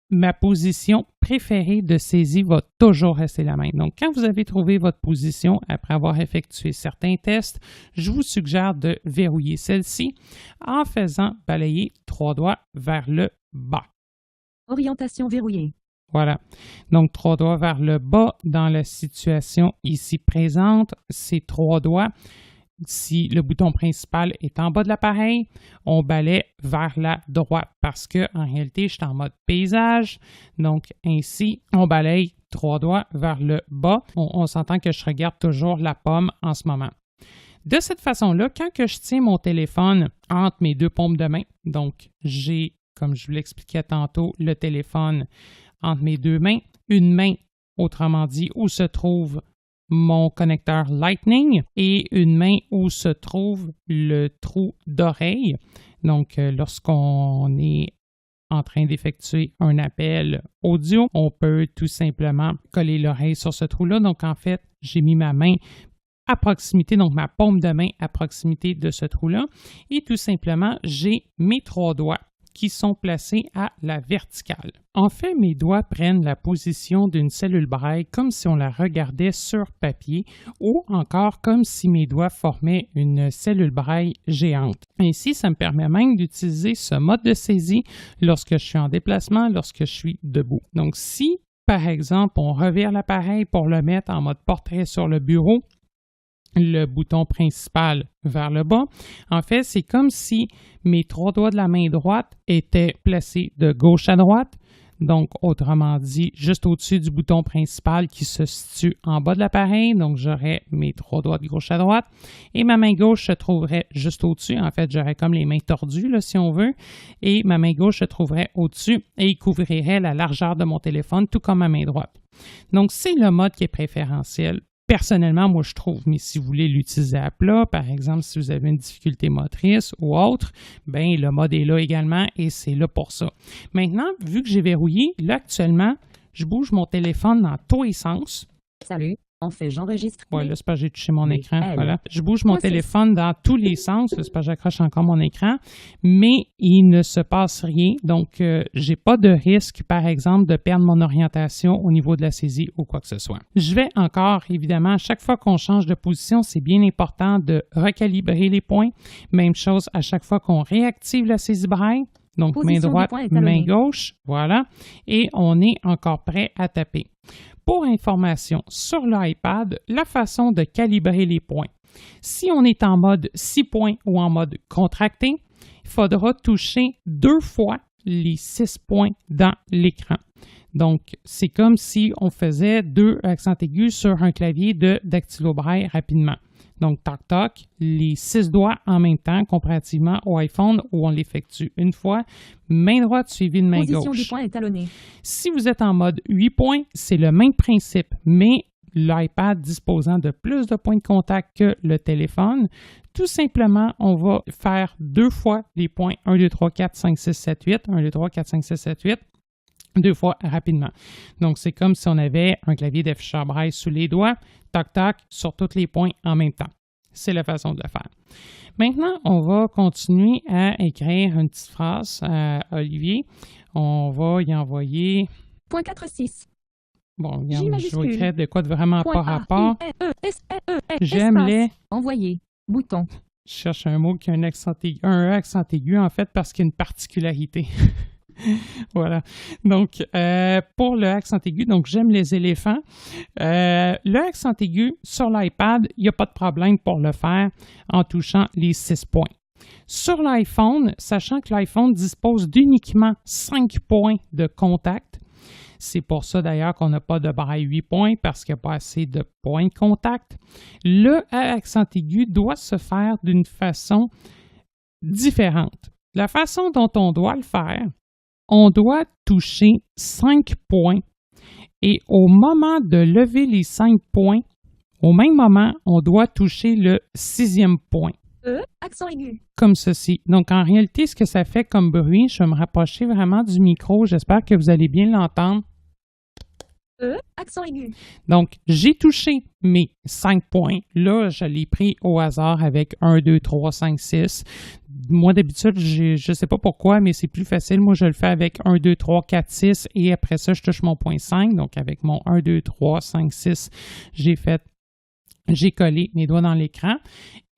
Speaker 1: ma position préférée de saisie va toujours rester la même. Donc, quand vous avez trouvé votre position après avoir effectué certains tests, je vous suggère de verrouiller celle-ci en faisant balayer 3 doigts vers le bas.
Speaker 2: Orientation verrouillée.
Speaker 1: Voilà. Donc, 3 doigts vers le bas dans la situation ici présente. Ces 3 doigts, si le bouton principal est en bas de l'appareil, on balaie vers la droite parce que en réalité, je suis en mode paysage. Donc, ainsi, on balaye 3 doigts vers le bas. On s'entend que je regarde toujours la pomme en ce moment. De cette façon-là, quand que je tiens mon téléphone entre mes deux paumes de main, donc j'ai, comme je vous l'expliquais tantôt, le téléphone entre mes deux mains, une main, autrement dit, où se trouve mon connecteur Lightning et une main où se trouve le trou d'oreille. Donc, lorsqu'on est en train d'effectuer un appel audio, on peut tout simplement coller l'oreille sur ce trou-là. Donc, en fait, j'ai mis ma main à proximité, donc ma paume de main à proximité de ce trou-là. Et tout simplement, j'ai mes 3 doigts qui sont placés à la verticale. En fait, mes doigts prennent la position d'une cellule braille comme si on la regardait sur papier ou encore comme si mes doigts formaient une cellule braille géante. Ainsi, ça me permet même d'utiliser ce mode de saisie lorsque je suis en déplacement, lorsque je suis debout. Donc, si, par exemple, on revire l'appareil pour le mettre en mode portrait sur le bureau, le bouton principal vers le bas. En fait, c'est comme si mes 3 doigts de la main droite étaient placés de gauche à droite. Donc, autrement dit, juste au-dessus du bouton principal qui se situe en bas de l'appareil. Donc, j'aurais mes 3 doigts de gauche à droite. Et ma main gauche se trouverait juste au-dessus. En fait, j'aurais comme les mains tordues, là, si on veut. Et ma main gauche se trouverait au-dessus et il couvrirait la largeur de mon téléphone, tout comme ma main droite. Donc, c'est le mode qui est préférentiel. Personnellement, moi, je trouve, mais si vous voulez l'utiliser à plat, par exemple, si vous avez une difficulté motrice ou autre, bien, le mode est là également et c'est là pour ça. Maintenant, vu que j'ai verrouillé, là, actuellement, je bouge mon téléphone dans tous les sens.
Speaker 2: Salut. En fait, j'enregistre.
Speaker 1: Ouais, là, c'est parce que j'ai touché mon écran.
Speaker 2: Elle.
Speaker 1: Voilà. Je bouge mon
Speaker 2: Moi, c'est-
Speaker 1: téléphone dans tous les sens. C'est parce que j'accroche encore mon écran. Mais il ne se passe rien. Donc, j'ai pas de risque, par exemple, de perdre mon orientation au niveau de la saisie ou quoi que ce soit. Je vais encore, évidemment, à chaque fois qu'on change de position, c'est bien important de recalibrer les points. Même chose à chaque fois qu'on réactive la saisie braille. Donc, main
Speaker 2: Position
Speaker 1: droite,
Speaker 2: du poing étalonné.
Speaker 1: main gauche. Voilà. Et on est encore prêt à taper. Pour information, sur l'iPad, la façon de calibrer les points. Si on est en mode 6 points ou en mode contracté, il faudra toucher 2 fois les 6 points dans l'écran. Donc, c'est comme si on faisait 2 accents aigus sur un clavier de dactylo-braille rapidement. Donc, toc-toc, les 6 doigts en même temps, comparativement au iPhone où on l'effectue une fois, main droite suivie de main
Speaker 2: Position
Speaker 1: gauche.
Speaker 2: du poing étalonné.
Speaker 1: Si vous êtes en mode 8 points, c'est le même principe, mais l'iPad disposant de plus de points de contact que le téléphone, tout simplement, on va faire 2 fois les points 1, 2, 3, 4, 5, 6, 7, 8, 1, 2, 3, 4, 5, 6, 7, 8, 2 fois rapidement. Donc, c'est comme si on avait un clavier d'afficheur braille sous les doigts, toc-toc, sur tous les points en même temps. C'est la façon de le faire. Maintenant, on va continuer à écrire une petite phrase à Olivier. On va y envoyer...
Speaker 2: Point 46.
Speaker 1: Bon,
Speaker 2: J
Speaker 1: je vais écrire de quoi de vraiment
Speaker 2: Point
Speaker 1: pas rapport. J'aime
Speaker 2: Espace.
Speaker 1: les...
Speaker 2: Envoyer. Bouton.
Speaker 1: Je cherche un mot qui a un E accent aigu, en fait, parce qu'il y a une particularité. Voilà. Donc, pour le accent aigu, donc j'aime les éléphants. Le accent aigu sur l'iPad, il n'y a pas de problème pour le faire en touchant les 6 points. Sur l'iPhone, sachant que l'iPhone dispose d'uniquement 5 points de contact, c'est pour ça d'ailleurs qu'on n'a pas de braille 8 points parce qu'il n'y a pas assez de points de contact. Le accent aigu doit se faire d'une façon différente. La façon dont on doit le faire, on doit toucher 5 points et au moment de lever les 5 points, au même moment, on doit toucher le 6e point.
Speaker 2: Accent aigu.
Speaker 1: Comme ceci. Donc, en réalité, ce que ça fait comme bruit, je vais me rapprocher vraiment du micro. J'espère que vous allez bien l'entendre.
Speaker 2: Accent aigu.
Speaker 1: Donc, j'ai touché mes 5 points. Là, je l'ai pris au hasard avec 1, 2, 3, 5, 6. Moi, d'habitude, je ne sais pas pourquoi, mais c'est plus facile. Moi, je le fais avec 1, 2, 3, 4, 6 et après ça, je touche mon point 5. Donc, avec mon 1, 2, 3, 5, 6, j'ai collé mes doigts dans l'écran.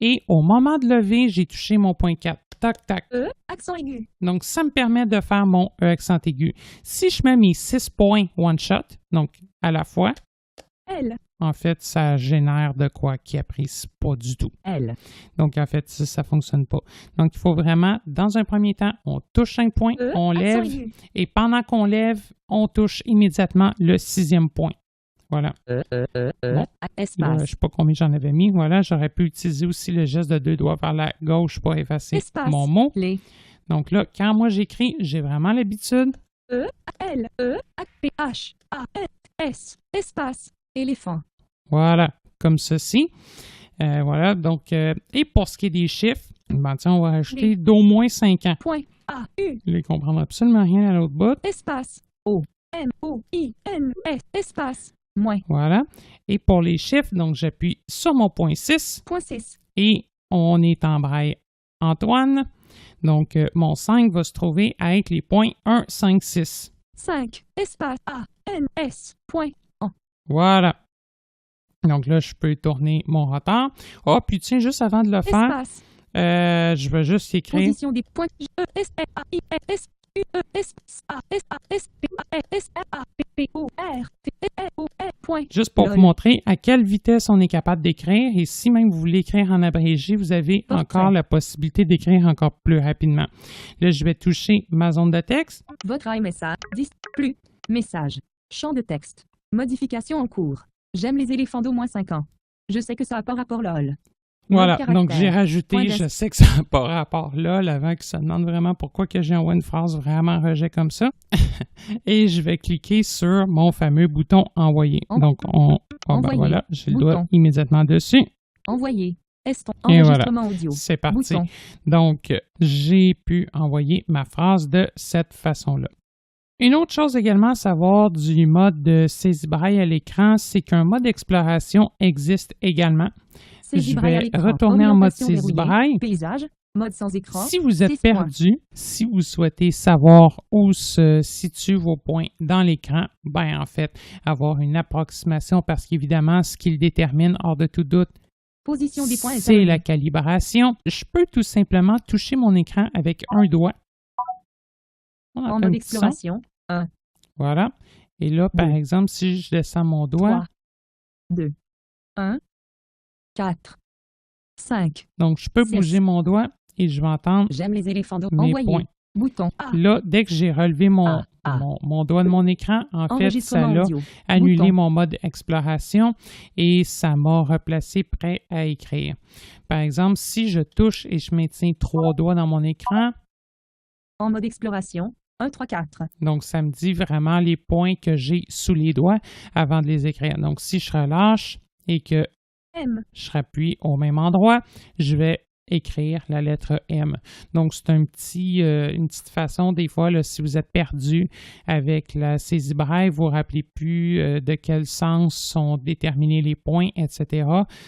Speaker 1: Et au moment de lever, j'ai touché mon point 4. Tac, tac.
Speaker 2: Accent aigu.
Speaker 1: Donc, ça me permet de faire mon accent aigu. Si je mets mes 6 points one shot, donc à la fois,
Speaker 2: L.
Speaker 1: en fait, ça génère de quoi qui apprécie pas du tout.
Speaker 2: L.
Speaker 1: Donc, en fait, ça ne fonctionne pas. Donc, il faut vraiment, dans un premier temps, on touche 5 points, on lève, et pendant qu'on lève, on touche immédiatement le 6e point. Voilà. Bon.
Speaker 2: Espace.
Speaker 1: Là, je ne sais pas combien j'en avais mis. Voilà, j'aurais pu utiliser aussi le geste de 2 doigts vers la gauche pour effacer
Speaker 2: Espace.
Speaker 1: mon mot.
Speaker 2: Les.
Speaker 1: Donc là, quand moi j'écris, j'ai vraiment l'habitude.
Speaker 2: L. P. H. A. S. Espace. Éléphant.
Speaker 1: Voilà, comme ceci. Voilà, donc, et pour ce qui est des chiffres, ben, tiens, on va rajouter d'au moins 5 ans.
Speaker 2: Point. A. U.
Speaker 1: Ils ne comprendront absolument rien à l'autre bout.
Speaker 2: Espace. O. M. O. I. N. S. Espace. Moins.
Speaker 1: Voilà. Et pour les chiffres, donc j'appuie sur mon point 6
Speaker 2: Point 6.
Speaker 1: et on est en braille Antoine. Donc, mon 5 va se trouver à être les points 1, 5, 6.
Speaker 2: 5. Espace. A. N. S. Point. En.
Speaker 1: Voilà. Donc là, je peux tourner mon rotor. Oh, puis tiens, juste avant de le faire,
Speaker 2: Espace.
Speaker 1: je vais juste écrire.
Speaker 2: Position des points. E. S. A. I. S. U. E. S. A. S. A. S. P. A. S. A. P. P. O. R. T. E. O. E. Point.
Speaker 1: Juste pour vous montrer à quelle vitesse on est capable d'écrire. Et si même vous voulez écrire en abrégé, vous avez encore la possibilité d'écrire encore plus rapidement. Là, je vais toucher ma zone de texte.
Speaker 2: Votre iMessage. 10. Plus. Message. Champ de texte. Modification en cours. J'aime les éléphants d'au moins 5 ans. Je sais que ça n'a pas rapport lol.
Speaker 1: Voilà, donc j'ai rajouté,
Speaker 2: Point
Speaker 1: je sais que ça n'a pas rapport là, avant que ça demande vraiment pourquoi que j'ai envoyé une phrase vraiment rejet comme ça. Et je vais cliquer sur mon fameux bouton envoyer. Donc, ben voilà, j'ai le doigt immédiatement dessus.
Speaker 2: Envoyer.
Speaker 1: Et
Speaker 2: Enregistrement
Speaker 1: voilà,
Speaker 2: audio.
Speaker 1: c'est parti.
Speaker 2: Bouton.
Speaker 1: Donc, j'ai pu envoyer ma phrase de cette façon-là. Une autre chose également à savoir du mode de saisie braille à l'écran, c'est qu'un mode d'exploration existe également. Je vais retourner en mode saisie braille.
Speaker 2: Paysage, mode sans écran.
Speaker 1: Si vous êtes perdu, si vous souhaitez savoir où se situent vos points dans l'écran, ben en fait, avoir une approximation parce qu'évidemment, ce qui le détermine hors de tout doute,
Speaker 2: position des points,
Speaker 1: c'est la calibration. Je peux tout simplement toucher mon écran avec un doigt.
Speaker 2: En mode exploration, 1.
Speaker 1: Voilà. Et là, par exemple, si je descends mon doigt.
Speaker 2: 3, 2, 1, 4, 5.
Speaker 1: Donc, je peux bouger mon doigt et je vais entendre
Speaker 2: J'aime les éléphants d'eau.
Speaker 1: mes
Speaker 2: Envoyer.
Speaker 1: points.
Speaker 2: Bouton.
Speaker 1: Là, dès que j'ai relevé mon doigt de mon écran, en fait, ça a annulé mon mode exploration et ça m'a replacé prêt à écrire. Par exemple, si je touche et je maintiens 3 doigts dans mon écran.
Speaker 2: En mode exploration, 1, 3, 4.
Speaker 1: Donc, ça me dit vraiment les points que j'ai sous les doigts avant de les écrire. Donc, si je relâche et que
Speaker 2: M.
Speaker 1: je rappuie au même endroit, je vais écrire la lettre M. Donc, c'est une petite façon, des fois, là, si vous êtes perdu avec la saisie braille, vous ne vous rappelez plus de quel sens sont déterminés les points, etc.,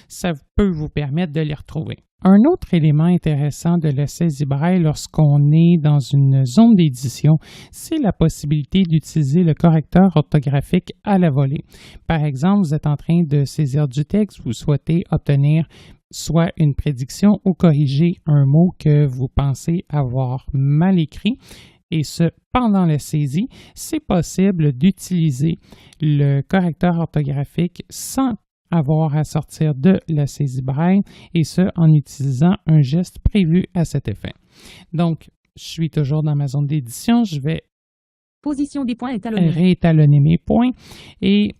Speaker 1: ça peut vous permettre de les retrouver. Un autre élément intéressant de la saisie braille lorsqu'on est dans une zone d'édition, c'est la possibilité d'utiliser le correcteur orthographique à la volée. Par exemple, vous êtes en train de saisir du texte, vous souhaitez obtenir soit une prédiction ou corriger un mot que vous pensez avoir mal écrit, et ce, pendant la saisie, c'est possible d'utiliser le correcteur orthographique sans avoir à sortir de la saisie braille, et ce, en utilisant un geste prévu à cet effet. Donc, je suis toujours dans ma zone d'édition, je vais
Speaker 2: Position des points étalonnés.
Speaker 1: réétalonner mes points, et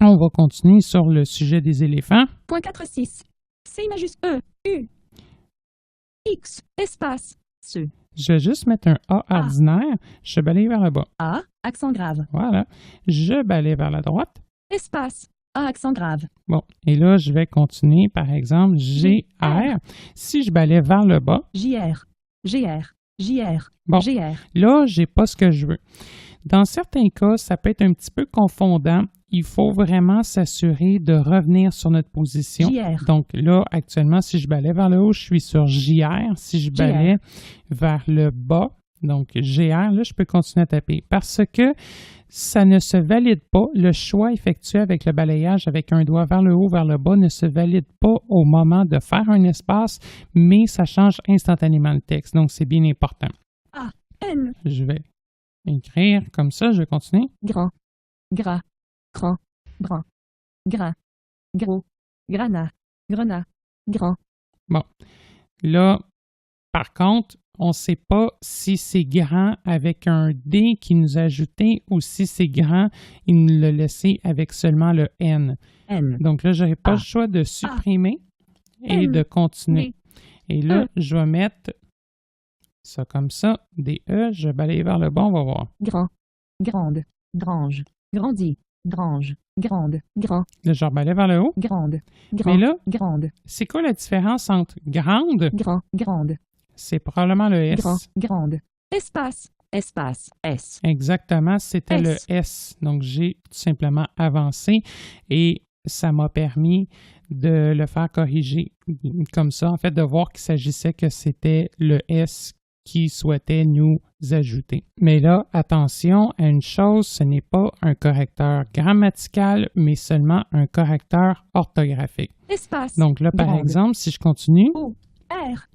Speaker 1: on va continuer sur le sujet des éléphants.
Speaker 2: Point 4, 6. C majuscule E, U, X, espace, C.
Speaker 1: Je vais juste mettre un A ordinaire, je balaye vers le bas.
Speaker 2: A, accent grave.
Speaker 1: Voilà. Je balaye vers la droite.
Speaker 2: Espace, A, accent grave.
Speaker 1: Bon, et là, je vais continuer, par exemple, GR. Si je balaye vers le bas,
Speaker 2: JR, GR, JR,
Speaker 1: bon,
Speaker 2: GR.
Speaker 1: là, je n'ai pas ce que je veux. Dans certains cas, ça peut être un petit peu confondant. Il faut vraiment s'assurer de revenir sur notre position.
Speaker 2: JR.
Speaker 1: Donc là, actuellement, si je balaye vers le haut, je suis sur JR. Si je balaye vers le bas, donc GR, là, je peux continuer à taper. Parce que ça ne se valide pas. Le choix effectué avec le balayage avec un doigt vers le haut, vers le bas, ne se valide pas au moment de faire un espace, mais ça change instantanément le texte. Donc, c'est bien important.
Speaker 2: A, N.
Speaker 1: Je vais écrire comme ça, je vais continuer.
Speaker 2: Grand, gras, grand, brun, grain, gros, granat, grenat, grand.
Speaker 1: Bon, là, par contre, on ne sait pas si c'est grand avec un D qui nous a ajouté ou si c'est grand, il nous l'a laissé avec seulement le N.
Speaker 2: N.
Speaker 1: Donc là, je n'aurai pas
Speaker 2: A.
Speaker 1: le choix de supprimer et
Speaker 2: N.
Speaker 1: de continuer.
Speaker 2: D.
Speaker 1: Et là,
Speaker 2: E.
Speaker 1: je vais mettre ça comme ça, des E, je vais balayer vers le bas, on va voir.
Speaker 2: Grand, grande, grange, grandi, grange, grande, grand,
Speaker 1: Là, je rebalaye vers le haut.
Speaker 2: grande, grand,
Speaker 1: Mais là,
Speaker 2: grande,
Speaker 1: c'est quoi la différence entre grande?
Speaker 2: grand, grande,
Speaker 1: C'est probablement le S.
Speaker 2: grand, grande. Espace, espace, S.
Speaker 1: Exactement, c'était
Speaker 2: S.
Speaker 1: le S. Donc, j'ai tout simplement avancé et ça m'a permis de le faire corriger comme ça, en fait, de voir qu'il s'agissait que c'était le S qui souhaitait nous ajouter. Mais là, attention à une chose, ce n'est pas un correcteur grammatical, mais seulement un correcteur orthographique.
Speaker 2: Espace.
Speaker 1: Donc là, par
Speaker 2: grande.
Speaker 1: exemple, si je continue,
Speaker 2: O, R,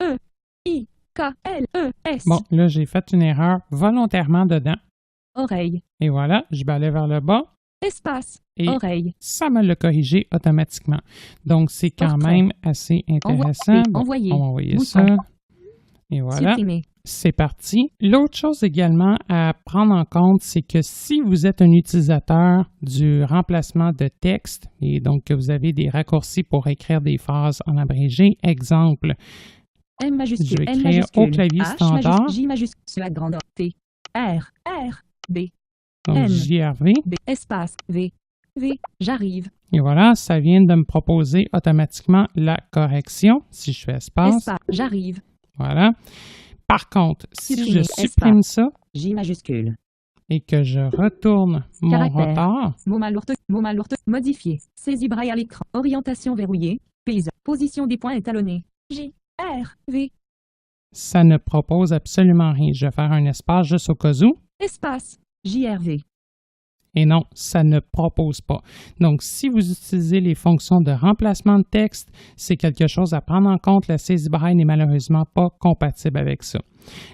Speaker 2: E, I, K, L, E, S.
Speaker 1: bon, là, j'ai fait une erreur volontairement dedans.
Speaker 2: Oreille.
Speaker 1: Et voilà, je balaye vers le bas.
Speaker 2: Espace.
Speaker 1: Et
Speaker 2: oreille.
Speaker 1: ça me l'a corrigé automatiquement. Donc, c'est quand
Speaker 2: Portrait.
Speaker 1: même assez intéressant. Bon,
Speaker 2: Envoyer.
Speaker 1: on va envoyer
Speaker 2: Bouton.
Speaker 1: ça. Et voilà,
Speaker 2: Supprimer.
Speaker 1: c'est parti. L'autre chose également à prendre en compte, c'est que si vous êtes un utilisateur du remplacement de texte, et donc que vous avez des raccourcis pour écrire des phrases en abrégé, exemple,
Speaker 2: M majuscule.
Speaker 1: je vais
Speaker 2: N
Speaker 1: écrire
Speaker 2: majuscule.
Speaker 1: au clavier
Speaker 2: H
Speaker 1: standard.
Speaker 2: majuscule. J majuscule. La grande. T. R. R. B.
Speaker 1: donc
Speaker 2: N.
Speaker 1: JRV.
Speaker 2: B. Espace. V. V. J'arrive.
Speaker 1: Et voilà, ça vient de me proposer automatiquement la correction. Si je fais espace,
Speaker 2: Espace. J'arrive.
Speaker 1: voilà. Par contre, si je
Speaker 2: Supprimer,
Speaker 1: supprime ça
Speaker 2: J majuscule.
Speaker 1: et que je retourne mon
Speaker 2: Caractère.
Speaker 1: retard,
Speaker 2: Mot mal ortho. Mot mal ortho. Modifié. Saisie braille à l'écran. Orientation verrouillée. Paysage. Position des points étalonnés. J. R. V.
Speaker 1: ça ne propose absolument rien. Je vais faire un espace juste au cas où.
Speaker 2: Espace. JRV.
Speaker 1: Et non, ça ne propose pas. Donc, si vous utilisez les fonctions de remplacement de texte, c'est quelque chose à prendre en compte. La saisie braille n'est malheureusement pas compatible avec ça.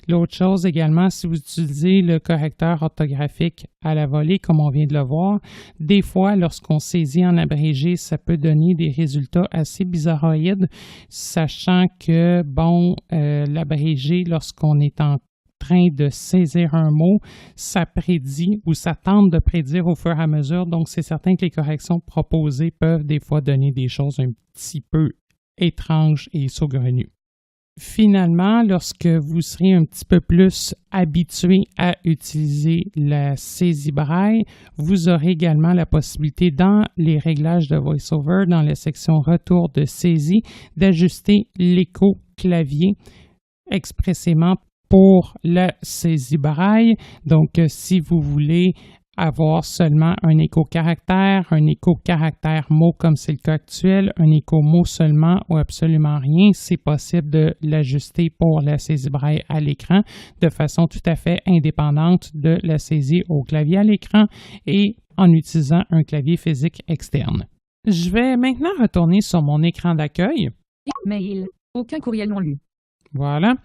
Speaker 1: L'autre chose également, si vous utilisez le correcteur orthographique à la volée, comme on vient de le voir, des fois, lorsqu'on saisit en abrégé, ça peut donner des résultats assez bizarroïdes, sachant que, bon, l'abrégé, lorsqu'on est en train de saisir un mot, ça prédit ou ça tente de prédire au fur et à mesure. Donc, c'est certain que les corrections proposées peuvent des fois donner des choses un petit peu étranges et saugrenues. finalement, lorsque vous serez un petit peu plus habitué à utiliser la saisie braille, vous aurez également la possibilité dans les réglages de VoiceOver, dans la section retour de saisie, d'ajuster l'écho clavier expressément pour la saisie braille. Donc, si vous voulez avoir seulement un écho-caractère mot comme c'est le cas actuel, un écho-mot seulement ou absolument rien, c'est possible de l'ajuster pour la saisie braille à l'écran de façon tout à fait indépendante de la saisie au clavier à l'écran et en utilisant un clavier physique externe. Je vais maintenant retourner sur mon écran d'accueil.
Speaker 2: Mail. Aucun courriel non lu.
Speaker 1: Voilà.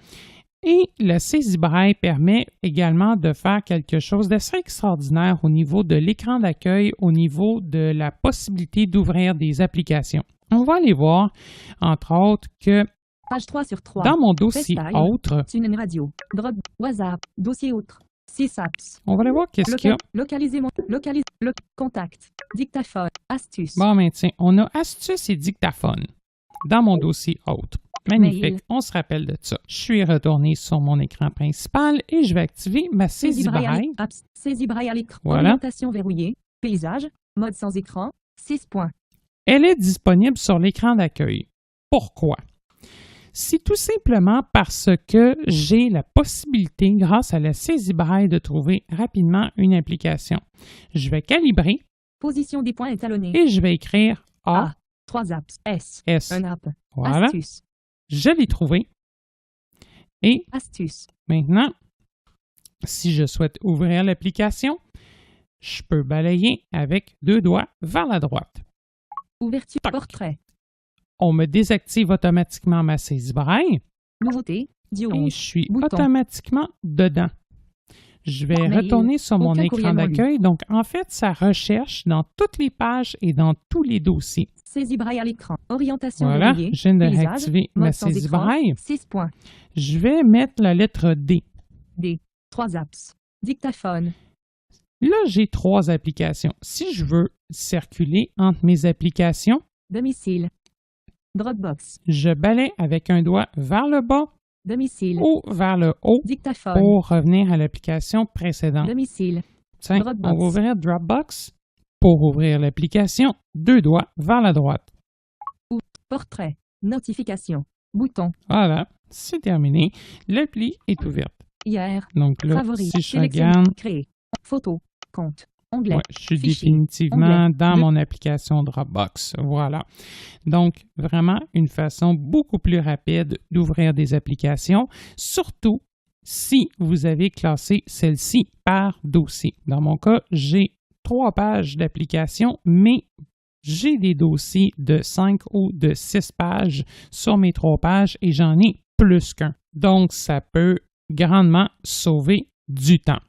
Speaker 1: Et la saisie braille permet également de faire quelque chose d'assez extraordinaire au niveau de l'écran d'accueil, au niveau de la possibilité d'ouvrir des applications. On va aller voir, entre autres, que
Speaker 2: Page 3 sur 3.
Speaker 1: dans mon dossier
Speaker 2: FaceTime,
Speaker 1: autres,
Speaker 2: TuneIn Radio. Drop. WhatsApp. Dossier autres. 6 apps.
Speaker 1: on va aller voir qu'est-ce qu'il y a.
Speaker 2: Localiser mon. Contact. Dictaphone. Astuce.
Speaker 1: Bon, ben tiens, on a astuces et dictaphone dans mon dossier autres. Magnifique,
Speaker 2: Mail.
Speaker 1: on se rappelle de ça. Je suis retourné sur mon écran principal et je vais activer ma saisie braille.
Speaker 2: Apps. Saisie braille à l'écran.
Speaker 1: Voilà.
Speaker 2: Orientation verrouillée. Paysage. Mode sans écran. 6 points.
Speaker 1: Elle est disponible sur l'écran d'accueil. Pourquoi? C'est tout simplement parce que j'ai la possibilité, grâce à la saisie braille, de trouver rapidement une application. Je vais calibrer
Speaker 2: Position des points étalonnés.
Speaker 1: et je vais écrire A,
Speaker 2: 3 apps. S.
Speaker 1: S.
Speaker 2: Un app.
Speaker 1: Voilà,
Speaker 2: Astuce.
Speaker 1: je l'ai trouvé. Et
Speaker 2: Astuce.
Speaker 1: maintenant, si je souhaite ouvrir l'application, je peux balayer avec 2 doigts vers la droite.
Speaker 2: Ouverture.
Speaker 1: Toc.
Speaker 2: Portrait.
Speaker 1: On me désactive automatiquement ma saisie braille
Speaker 2: Nouveauté. Dio
Speaker 1: et
Speaker 2: 11.
Speaker 1: je suis
Speaker 2: Bouton.
Speaker 1: automatiquement dedans. Je vais
Speaker 2: Mail.
Speaker 1: retourner sur mon
Speaker 2: Aucun
Speaker 1: écran
Speaker 2: courriel non lu.
Speaker 1: d'accueil. Donc, en fait, ça recherche dans toutes les pages et dans tous les dossiers.
Speaker 2: Saisie braille à l'écran. Orientation
Speaker 1: Voilà,
Speaker 2: verrouillée.
Speaker 1: je viens de
Speaker 2: Paysage.
Speaker 1: réactiver ma
Speaker 2: Mode sans
Speaker 1: saisie
Speaker 2: écran.
Speaker 1: braille.
Speaker 2: 6 points.
Speaker 1: Je vais mettre la lettre D.
Speaker 2: D. 3 apps. Dictaphone.
Speaker 1: Là, j'ai 3 applications. Si je veux circuler entre mes applications,
Speaker 2: Domicile. Dropbox.
Speaker 1: je balaye avec un doigt vers le bas
Speaker 2: Domicile.
Speaker 1: ou vers le haut
Speaker 2: Dictaphone.
Speaker 1: pour revenir à l'application précédente.
Speaker 2: Domicile.
Speaker 1: Tiens,
Speaker 2: Dropbox.
Speaker 1: on va ouvrir Dropbox. Pour ouvrir l'application, 2 doigts vers la droite.
Speaker 2: Portrait. Notification. Bouton.
Speaker 1: Voilà, c'est terminé. L'appli est ouverte.
Speaker 2: Hier.
Speaker 1: Donc là,
Speaker 2: Favori.
Speaker 1: si je
Speaker 2: Sélectionner.
Speaker 1: regarde,
Speaker 2: Créer. Photo. Compte. Onglet.
Speaker 1: ouais, je suis
Speaker 2: Fichier.
Speaker 1: définitivement
Speaker 2: Onglet.
Speaker 1: dans
Speaker 2: Deux.
Speaker 1: mon application Dropbox. Voilà. Donc, vraiment une façon beaucoup plus rapide d'ouvrir des applications, surtout si vous avez classé celle-ci par dossier. Dans mon cas, j'ai 3 pages d'application, mais j'ai des dossiers de 5 ou de 6 pages sur mes 3 pages et j'en ai plus qu'un. Donc, ça peut grandement sauver du temps.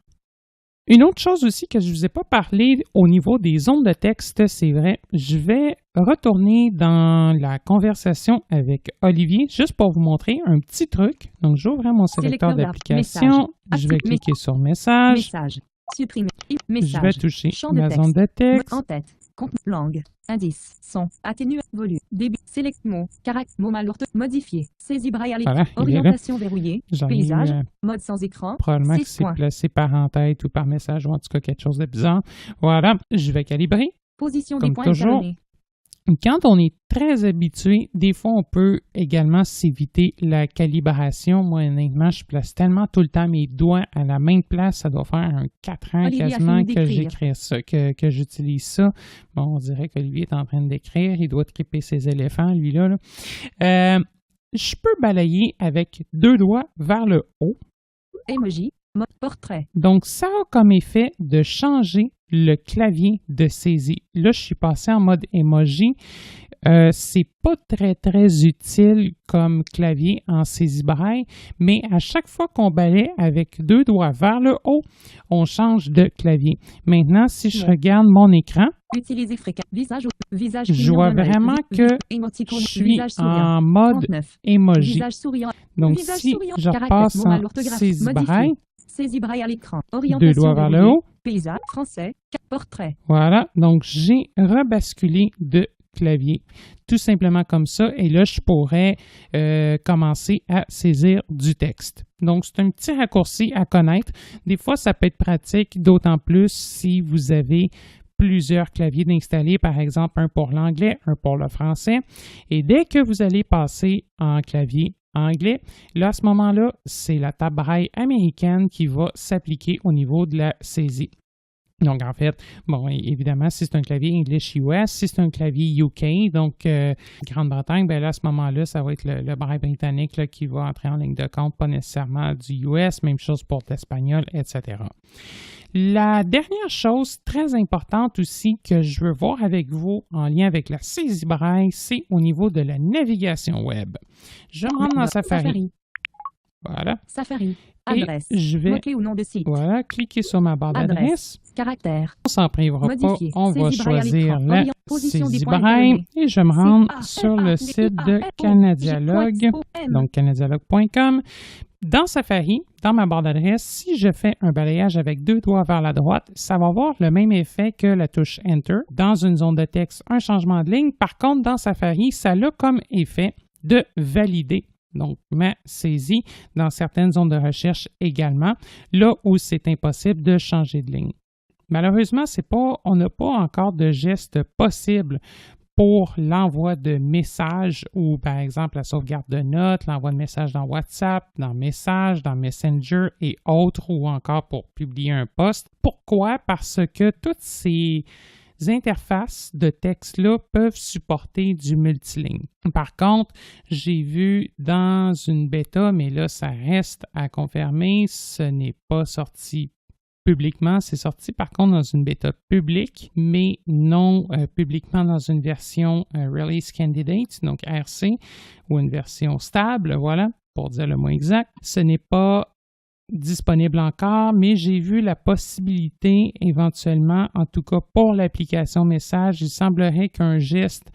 Speaker 1: Une autre chose aussi que je ne vous ai pas parlé au niveau des zones de texte, c'est vrai, je vais retourner dans la conversation avec Olivier juste pour vous montrer un petit truc. Donc, j'ouvre mon sélecteur
Speaker 2: Sélecteur
Speaker 1: d'application, je vais
Speaker 2: Message.
Speaker 1: cliquer sur Message,
Speaker 2: Message. Supprimer.
Speaker 1: je
Speaker 2: Message.
Speaker 1: vais toucher
Speaker 2: Champ de
Speaker 1: la
Speaker 2: texte.
Speaker 1: zone de texte.
Speaker 2: En tête. Compte. Langue. Indice. Son. Atténue. Volume. Début. Select mot. Caractère. Mot mal orthographe. Modifié. Saisie braille à l'écran.
Speaker 1: Voilà, il est là.
Speaker 2: Orientation verrouillée.
Speaker 1: J'en ai
Speaker 2: Paysage.
Speaker 1: eu,
Speaker 2: Mode sans écran.
Speaker 1: probablement que
Speaker 2: 6
Speaker 1: c'est
Speaker 2: points.
Speaker 1: placé par en tête ou par message ou en tout cas quelque chose de bizarre. Voilà, je vais calibrer.
Speaker 2: Position
Speaker 1: Comme
Speaker 2: des points
Speaker 1: toujours.
Speaker 2: étalonnés.
Speaker 1: Quand on est très habitué, des fois, on peut également s'éviter la calibration. Moi, honnêtement, je place tellement tout le temps mes doigts à la même place. Ça doit faire un 4 ans
Speaker 2: Olivier a
Speaker 1: quasiment
Speaker 2: fini
Speaker 1: que
Speaker 2: d'écrire.
Speaker 1: j'écris ça, que j'utilise ça. Bon, on dirait qu'Olivier est en train d'écrire. Il doit triper ses éléphants, lui-là. Là. Je peux balayer avec 2 doigts vers le haut.
Speaker 2: Emoji. Mode portrait.
Speaker 1: Donc, ça a comme effet de changer le clavier de saisie. Là, je suis passé en mode emoji. C'est pas très, très utile comme clavier en saisie braille, mais à chaque fois qu'on balaye avec 2 doigts vers le haut, on change de clavier. Maintenant, si je
Speaker 2: Ouais.
Speaker 1: regarde mon écran,
Speaker 2: Utiliser fréquent. Visage. Visage.
Speaker 1: je
Speaker 2: clignon
Speaker 1: vois
Speaker 2: de l'œil.
Speaker 1: vraiment que
Speaker 2: Émoticône.
Speaker 1: je suis
Speaker 2: Visage souriant.
Speaker 1: en mode
Speaker 2: 39.
Speaker 1: emoji.
Speaker 2: Visage souriant.
Speaker 1: Donc,
Speaker 2: visage
Speaker 1: si
Speaker 2: souriant.
Speaker 1: je
Speaker 2: Caractère.
Speaker 1: repasse
Speaker 2: Mot
Speaker 1: en
Speaker 2: mal orthographe.
Speaker 1: saisie
Speaker 2: Modifié.
Speaker 1: braille,
Speaker 2: Saisie braille à l'écran.
Speaker 1: 2
Speaker 2: Orientation
Speaker 1: doigts vers le
Speaker 2: verrouillée.
Speaker 1: haut,
Speaker 2: Paysage. Français. Portrait.
Speaker 1: voilà. Donc, j'ai rebasculé de clavier, tout simplement comme ça. Et là, je pourrais commencer à saisir du texte. Donc, c'est un petit raccourci à connaître. Des fois, ça peut être pratique, d'autant plus si vous avez plusieurs claviers d'installer, par exemple un pour l'anglais, un pour le français. Et dès que vous allez passer en clavier anglais, là, à ce moment-là, c'est la table braille américaine qui va s'appliquer au niveau de la saisie. Donc, en fait, bon, évidemment, si c'est un clavier English US, si c'est un clavier UK, donc Grande-Bretagne, bien là, à ce moment-là, ça va être le braille britannique là, qui va entrer en ligne de compte, pas nécessairement du US, même chose pour l'espagnol, etc. La dernière chose très importante aussi que je veux voir avec vous en lien avec la saisie braille, c'est au niveau de la navigation web. Je me rends dans Safari. Voilà.
Speaker 2: Safari. Adresse.
Speaker 1: Et je vais
Speaker 2: mot-clé ou nom de site.
Speaker 1: Voilà, cliquer sur ma barre d'adresse.
Speaker 2: Caractère.
Speaker 1: On s'en privera
Speaker 2: Modifier.
Speaker 1: pas. On va
Speaker 2: Saisie braille à
Speaker 1: choisir
Speaker 2: l'écran.
Speaker 1: la
Speaker 2: Position des
Speaker 1: saisie
Speaker 2: points
Speaker 1: braille
Speaker 2: étalonnés.
Speaker 1: et je me rends
Speaker 2: C-A-F-A,
Speaker 1: sur le site de
Speaker 2: D-A-F-O,
Speaker 1: Canadialogue,
Speaker 2: J-O-M.
Speaker 1: donc canadialogue.com. Dans Safari, dans ma barre d'adresse, si je fais un balayage avec 2 doigts vers la droite, ça va avoir le même effet que la touche Enter. Dans une zone de texte, un changement de ligne. Par contre, dans Safari, ça a comme effet de valider. Donc, ma saisie dans certaines zones de recherche également, là où c'est impossible de changer de ligne. Malheureusement, on n'a pas encore de geste possible pour l'envoi de messages ou, par exemple, la sauvegarde de notes, l'envoi de messages dans WhatsApp, dans Messages, dans Messenger et autres, ou encore pour publier un post. Pourquoi? Parce que toutes ces interfaces de texte-là peuvent supporter du multiligne. Par contre, j'ai vu dans une bêta, mais là, ça reste à confirmer, ce n'est pas sorti publiquement, c'est sorti par contre dans une bêta publique, mais non publiquement dans une version Release Candidate, donc RC, ou une version stable, voilà, pour dire le mot exact. Ce n'est pas disponible encore, mais j'ai vu la possibilité éventuellement, en tout cas pour l'application message, il semblerait qu'un geste,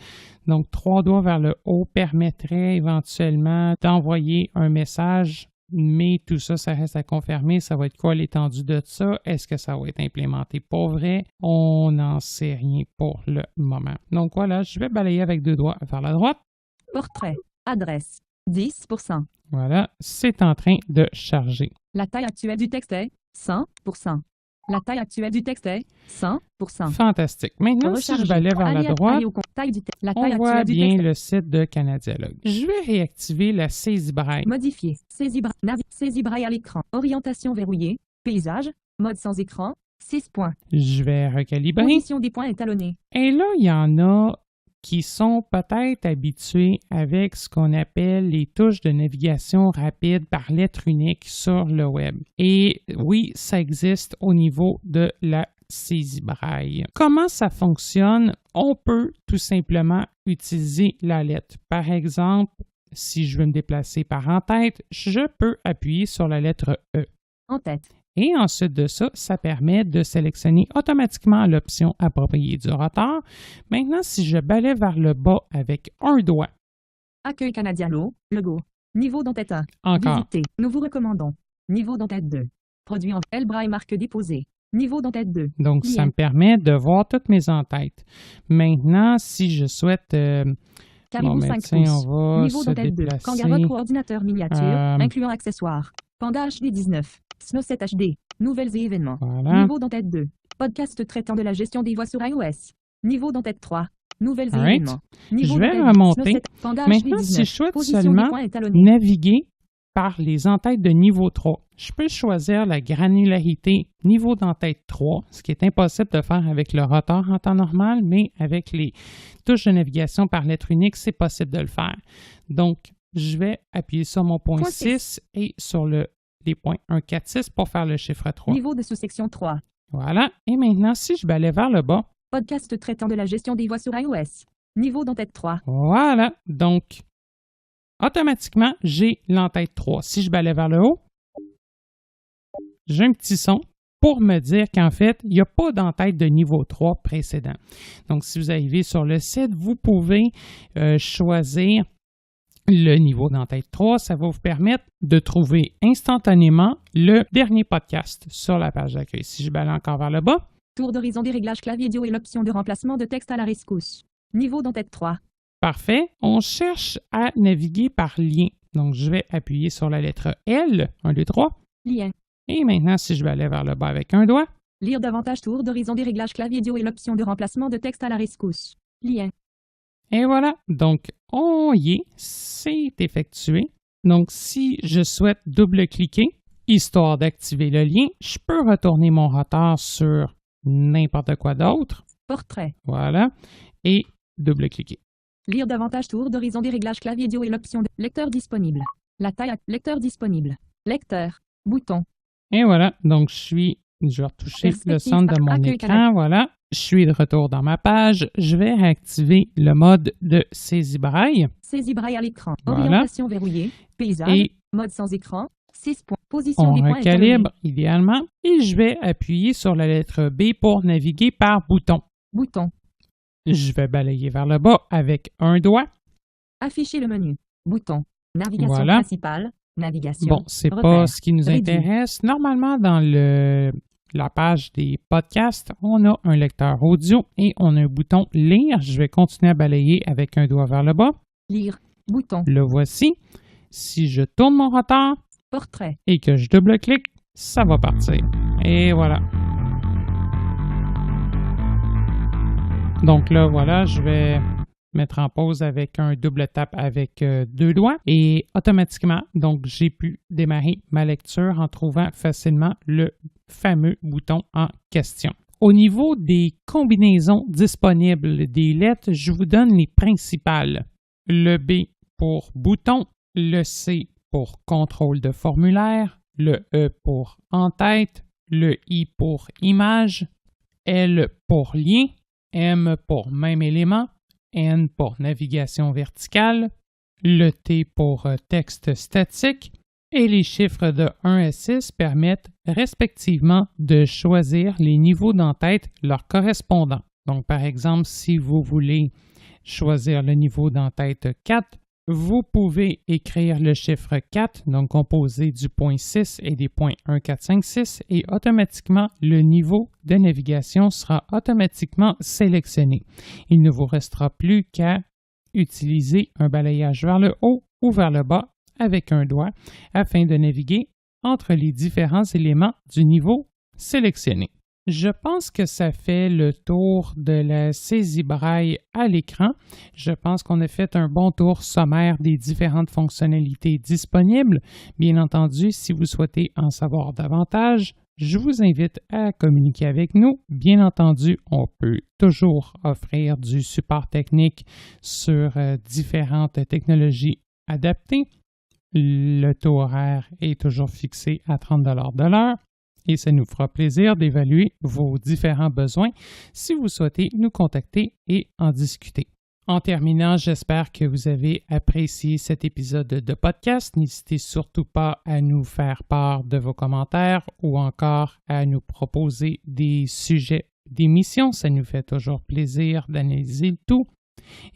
Speaker 1: donc 3 doigts vers le haut, permettrait éventuellement d'envoyer un message, mais tout ça, ça reste à confirmer. Ça va être quoi l'étendue de ça? Est-ce que ça va être implémenté pour vrai? On n'en sait rien pour le moment. Donc voilà, je vais balayer avec 2 doigts vers la droite.
Speaker 2: Portrait. Adresse. 10%.
Speaker 1: Voilà, c'est en train de charger.
Speaker 2: La taille actuelle du texte est 100%. La taille actuelle du texte est 100%.
Speaker 1: Fantastique. Maintenant, si je balaye vers la droite, on voit bien le site de Canadialogue. Je vais réactiver la saisie braille.
Speaker 2: Modifier. Saisie braille à l'écran. Orientation verrouillée. Paysage. Mode sans écran. 6 points.
Speaker 1: Je vais recalibrer.
Speaker 2: Position des points étalonnés.
Speaker 1: Et là, il y en a qui sont peut-être habitués avec ce qu'on appelle les touches de navigation rapide par lettre unique sur le web. Et oui, ça existe au niveau de la saisie braille. Comment ça fonctionne? On peut tout simplement utiliser la lettre. Par exemple, si je veux me déplacer par en tête, je peux appuyer sur la lettre E.
Speaker 2: En tête.
Speaker 1: Et ensuite de ça, ça permet de sélectionner automatiquement l'option appropriée du rotor. Maintenant, si je balaie vers le bas avec un doigt.
Speaker 2: Accueil Canadialogue, logo. Niveau d'entête 1.
Speaker 1: Encore.
Speaker 2: Visiter. Nous vous recommandons. Niveau d'entête 2. Produit en L-braille marque déposée. Niveau d'entête 2.
Speaker 1: Donc,
Speaker 2: Lien.
Speaker 1: ça me permet de voir toutes mes entêtes. Maintenant, si je souhaite...
Speaker 2: Caribou 5
Speaker 1: tiens,
Speaker 2: pouces.
Speaker 1: on va
Speaker 2: Niveau
Speaker 1: se
Speaker 2: d'entête 2.
Speaker 1: déplacer.
Speaker 2: Kangaroo coordinateur miniature, incluant accessoires. Panda HD 19. Snow 7 HD. Nouvelles et événements.
Speaker 1: Voilà.
Speaker 2: Niveau d'entête 2. Podcast traitant de la gestion des voix sur iOS. Niveau d'entête 3. Nouvelles et
Speaker 1: Alright.
Speaker 2: événements. Niveau
Speaker 1: Je vais
Speaker 2: d'entête
Speaker 1: remonter.
Speaker 2: Snow 7, Panda
Speaker 1: Maintenant,
Speaker 2: HD
Speaker 1: si
Speaker 2: 19.
Speaker 1: je souhaite
Speaker 2: Position des
Speaker 1: seulement
Speaker 2: points étalonnés.
Speaker 1: naviguer par les entêtes de niveau 3, je peux choisir la granularité niveau d'entête 3, ce qui est impossible de faire avec le rotor en temps normal, mais avec les touches de navigation par lettre unique, c'est possible de le faire. Donc, je vais appuyer sur mon point 6 et sur les points 1, 4, 6 pour faire le chiffre 3.
Speaker 2: Niveau de sous-section 3.
Speaker 1: Voilà. Et maintenant, si je balaie vers le bas,
Speaker 2: Podcast traitant de la gestion des voix sur iOS. Niveau d'entête 3.
Speaker 1: voilà. Donc, automatiquement, j'ai l'entête 3. Si je balaie vers le haut, j'ai un petit son pour me dire qu'en fait, il n'y a pas d'entête de niveau 3 précédent. Donc, si vous arrivez sur le site, vous pouvez choisir le niveau d'entête 3. Ça va vous permettre de trouver instantanément le dernier podcast sur la page d'accueil. Si je balaye encore vers le bas,
Speaker 2: Tour d'horizon des réglages clavier audio et l'option de remplacement de texte à la rescousse. Niveau d'entête 3.
Speaker 1: Parfait. On cherche à naviguer par lien. Donc, je vais appuyer sur la lettre L, 1, 2, 3.
Speaker 2: Lien.
Speaker 1: Et maintenant, si je vais aller vers le bas avec un doigt,
Speaker 2: Lire davantage tour d'horizon des réglages clavier audio et l'option de remplacement de texte à la rescousse. Lien.
Speaker 1: et voilà. Donc, on y est. C'est effectué. Donc, si je souhaite double-cliquer, histoire d'activer le lien, je peux retourner mon rotor sur n'importe quoi d'autre.
Speaker 2: Portrait.
Speaker 1: Voilà. Et double-cliquer.
Speaker 2: Lire davantage tour d'horizon des réglages clavier audio et l'option de lecteur disponible. La taille lecteur disponible. Lecteur. Bouton.
Speaker 1: Et voilà. Donc, je vais retoucher le centre de mon écran. Voilà. Je suis de retour dans ma page. Je vais réactiver le mode de saisie braille.
Speaker 2: Saisie braille à l'écran.
Speaker 1: Voilà.
Speaker 2: Orientation verrouillée. Paysage.
Speaker 1: Et
Speaker 2: Mode sans écran. 6 points. Position
Speaker 1: on
Speaker 2: des points
Speaker 1: recalibre idéalement. Et je vais appuyer sur la lettre B pour naviguer par bouton.
Speaker 2: Bouton.
Speaker 1: Je vais balayer vers le bas avec un doigt.
Speaker 2: Afficher le menu. Bouton. Navigation
Speaker 1: Voilà.
Speaker 2: principale. Navigation.
Speaker 1: Bon, c'est
Speaker 2: Repère.
Speaker 1: pas ce qui nous
Speaker 2: Réduit.
Speaker 1: intéresse. Normalement, dans la page des podcasts, on a un lecteur audio et on a un bouton lire. Je vais continuer à balayer avec un doigt vers le bas.
Speaker 2: Lire. Bouton.
Speaker 1: Le voici. Si je tourne mon rotor
Speaker 2: Portrait.
Speaker 1: et que je double-clique, ça va partir. Et voilà. Donc là, voilà, je vais mettre en pause avec un double tap avec deux doigts et automatiquement, donc j'ai pu démarrer ma lecture en trouvant facilement le fameux bouton en question. Au niveau des combinaisons disponibles des lettres, je vous donne les principales. Le B pour bouton, le C pour contrôle de formulaire, le E pour en-tête, le I pour image, L pour lien, M pour même élément, N pour navigation verticale, le T pour texte statique et les chiffres de 1 à 6 permettent respectivement de choisir les niveaux d'entête leur correspondant. Donc, par exemple, si vous voulez choisir le niveau d'entête 4, vous pouvez écrire le chiffre 4, donc composé du point 6 et des points 1, 4, 5, 6, et automatiquement, le niveau de navigation sera automatiquement sélectionné. Il ne vous restera plus qu'à utiliser un balayage vers le haut ou vers le bas avec un doigt afin de naviguer entre les différents éléments du niveau sélectionné. Je pense que ça fait le tour de la saisie braille à l'écran. Je pense qu'on a fait un bon tour sommaire des différentes fonctionnalités disponibles. Bien entendu, si vous souhaitez en savoir davantage, je vous invite à communiquer avec nous. Bien entendu, on peut toujours offrir du support technique sur différentes technologies adaptées. Le taux horaire est toujours fixé à 30 $ de l'heure. Et ça nous fera plaisir d'évaluer vos différents besoins si vous souhaitez nous contacter et en discuter. En terminant, j'espère que vous avez apprécié cet épisode de podcast. N'hésitez surtout pas à nous faire part de vos commentaires ou encore à nous proposer des sujets d'émission. Ça nous fait toujours plaisir d'analyser le tout.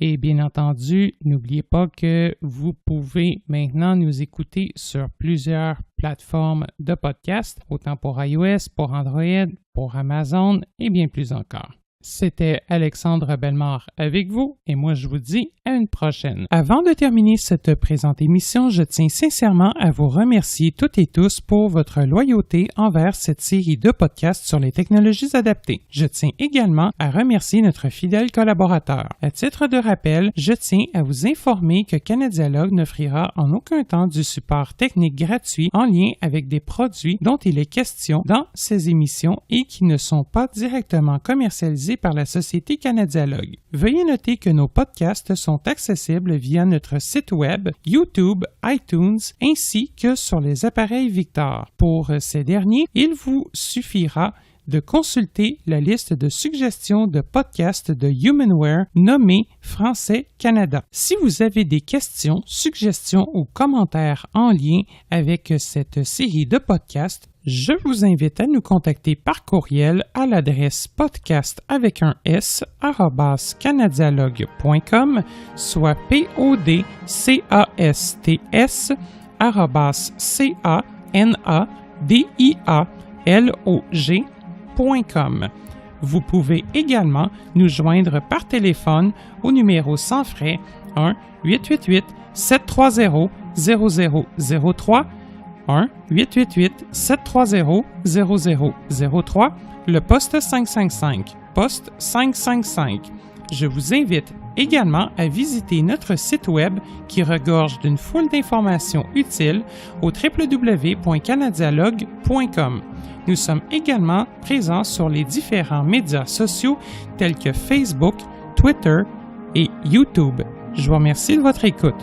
Speaker 1: Et bien entendu, n'oubliez pas que vous pouvez maintenant nous écouter sur plusieurs plateformes de podcast, autant pour iOS, pour Android, pour Amazon et bien plus encore. C'était Alexandre Bellemare avec vous et moi je vous dis à une prochaine. Avant de terminer cette présente émission, je tiens sincèrement à vous remercier toutes et tous pour votre loyauté envers cette série de podcasts sur les technologies adaptées. Je tiens également à remercier notre fidèle collaborateur. À titre de rappel, je tiens à vous informer que Canadialogue n'offrira en aucun temps du support technique gratuit en lien avec des produits dont il est question dans ces émissions et qui ne sont pas directement commercialisés par la société Canadialogue. Veuillez noter que nos podcasts sont accessibles via notre site web, YouTube, iTunes, ainsi que sur les appareils Victor. Pour ces derniers, il vous suffira de consulter la liste de suggestions de podcasts de Humanware nommée Français Canada. Si vous avez des questions, suggestions ou commentaires en lien avec cette série de podcasts, je vous invite à nous contacter par courriel à l'adresse podcast avec un s @canadialogue.com, soit podcast@canadialog.com. Vous pouvez également nous joindre par téléphone au numéro sans frais 1-888-730-0003, 1-888-730-0003, le poste 555, poste 555. Je vous invite également à visiter notre site web qui regorge d'une foule d'informations utiles au www.canadialogue.com. Nous sommes également présents sur les différents médias sociaux tels que Facebook, Twitter et YouTube. Je vous remercie de votre écoute.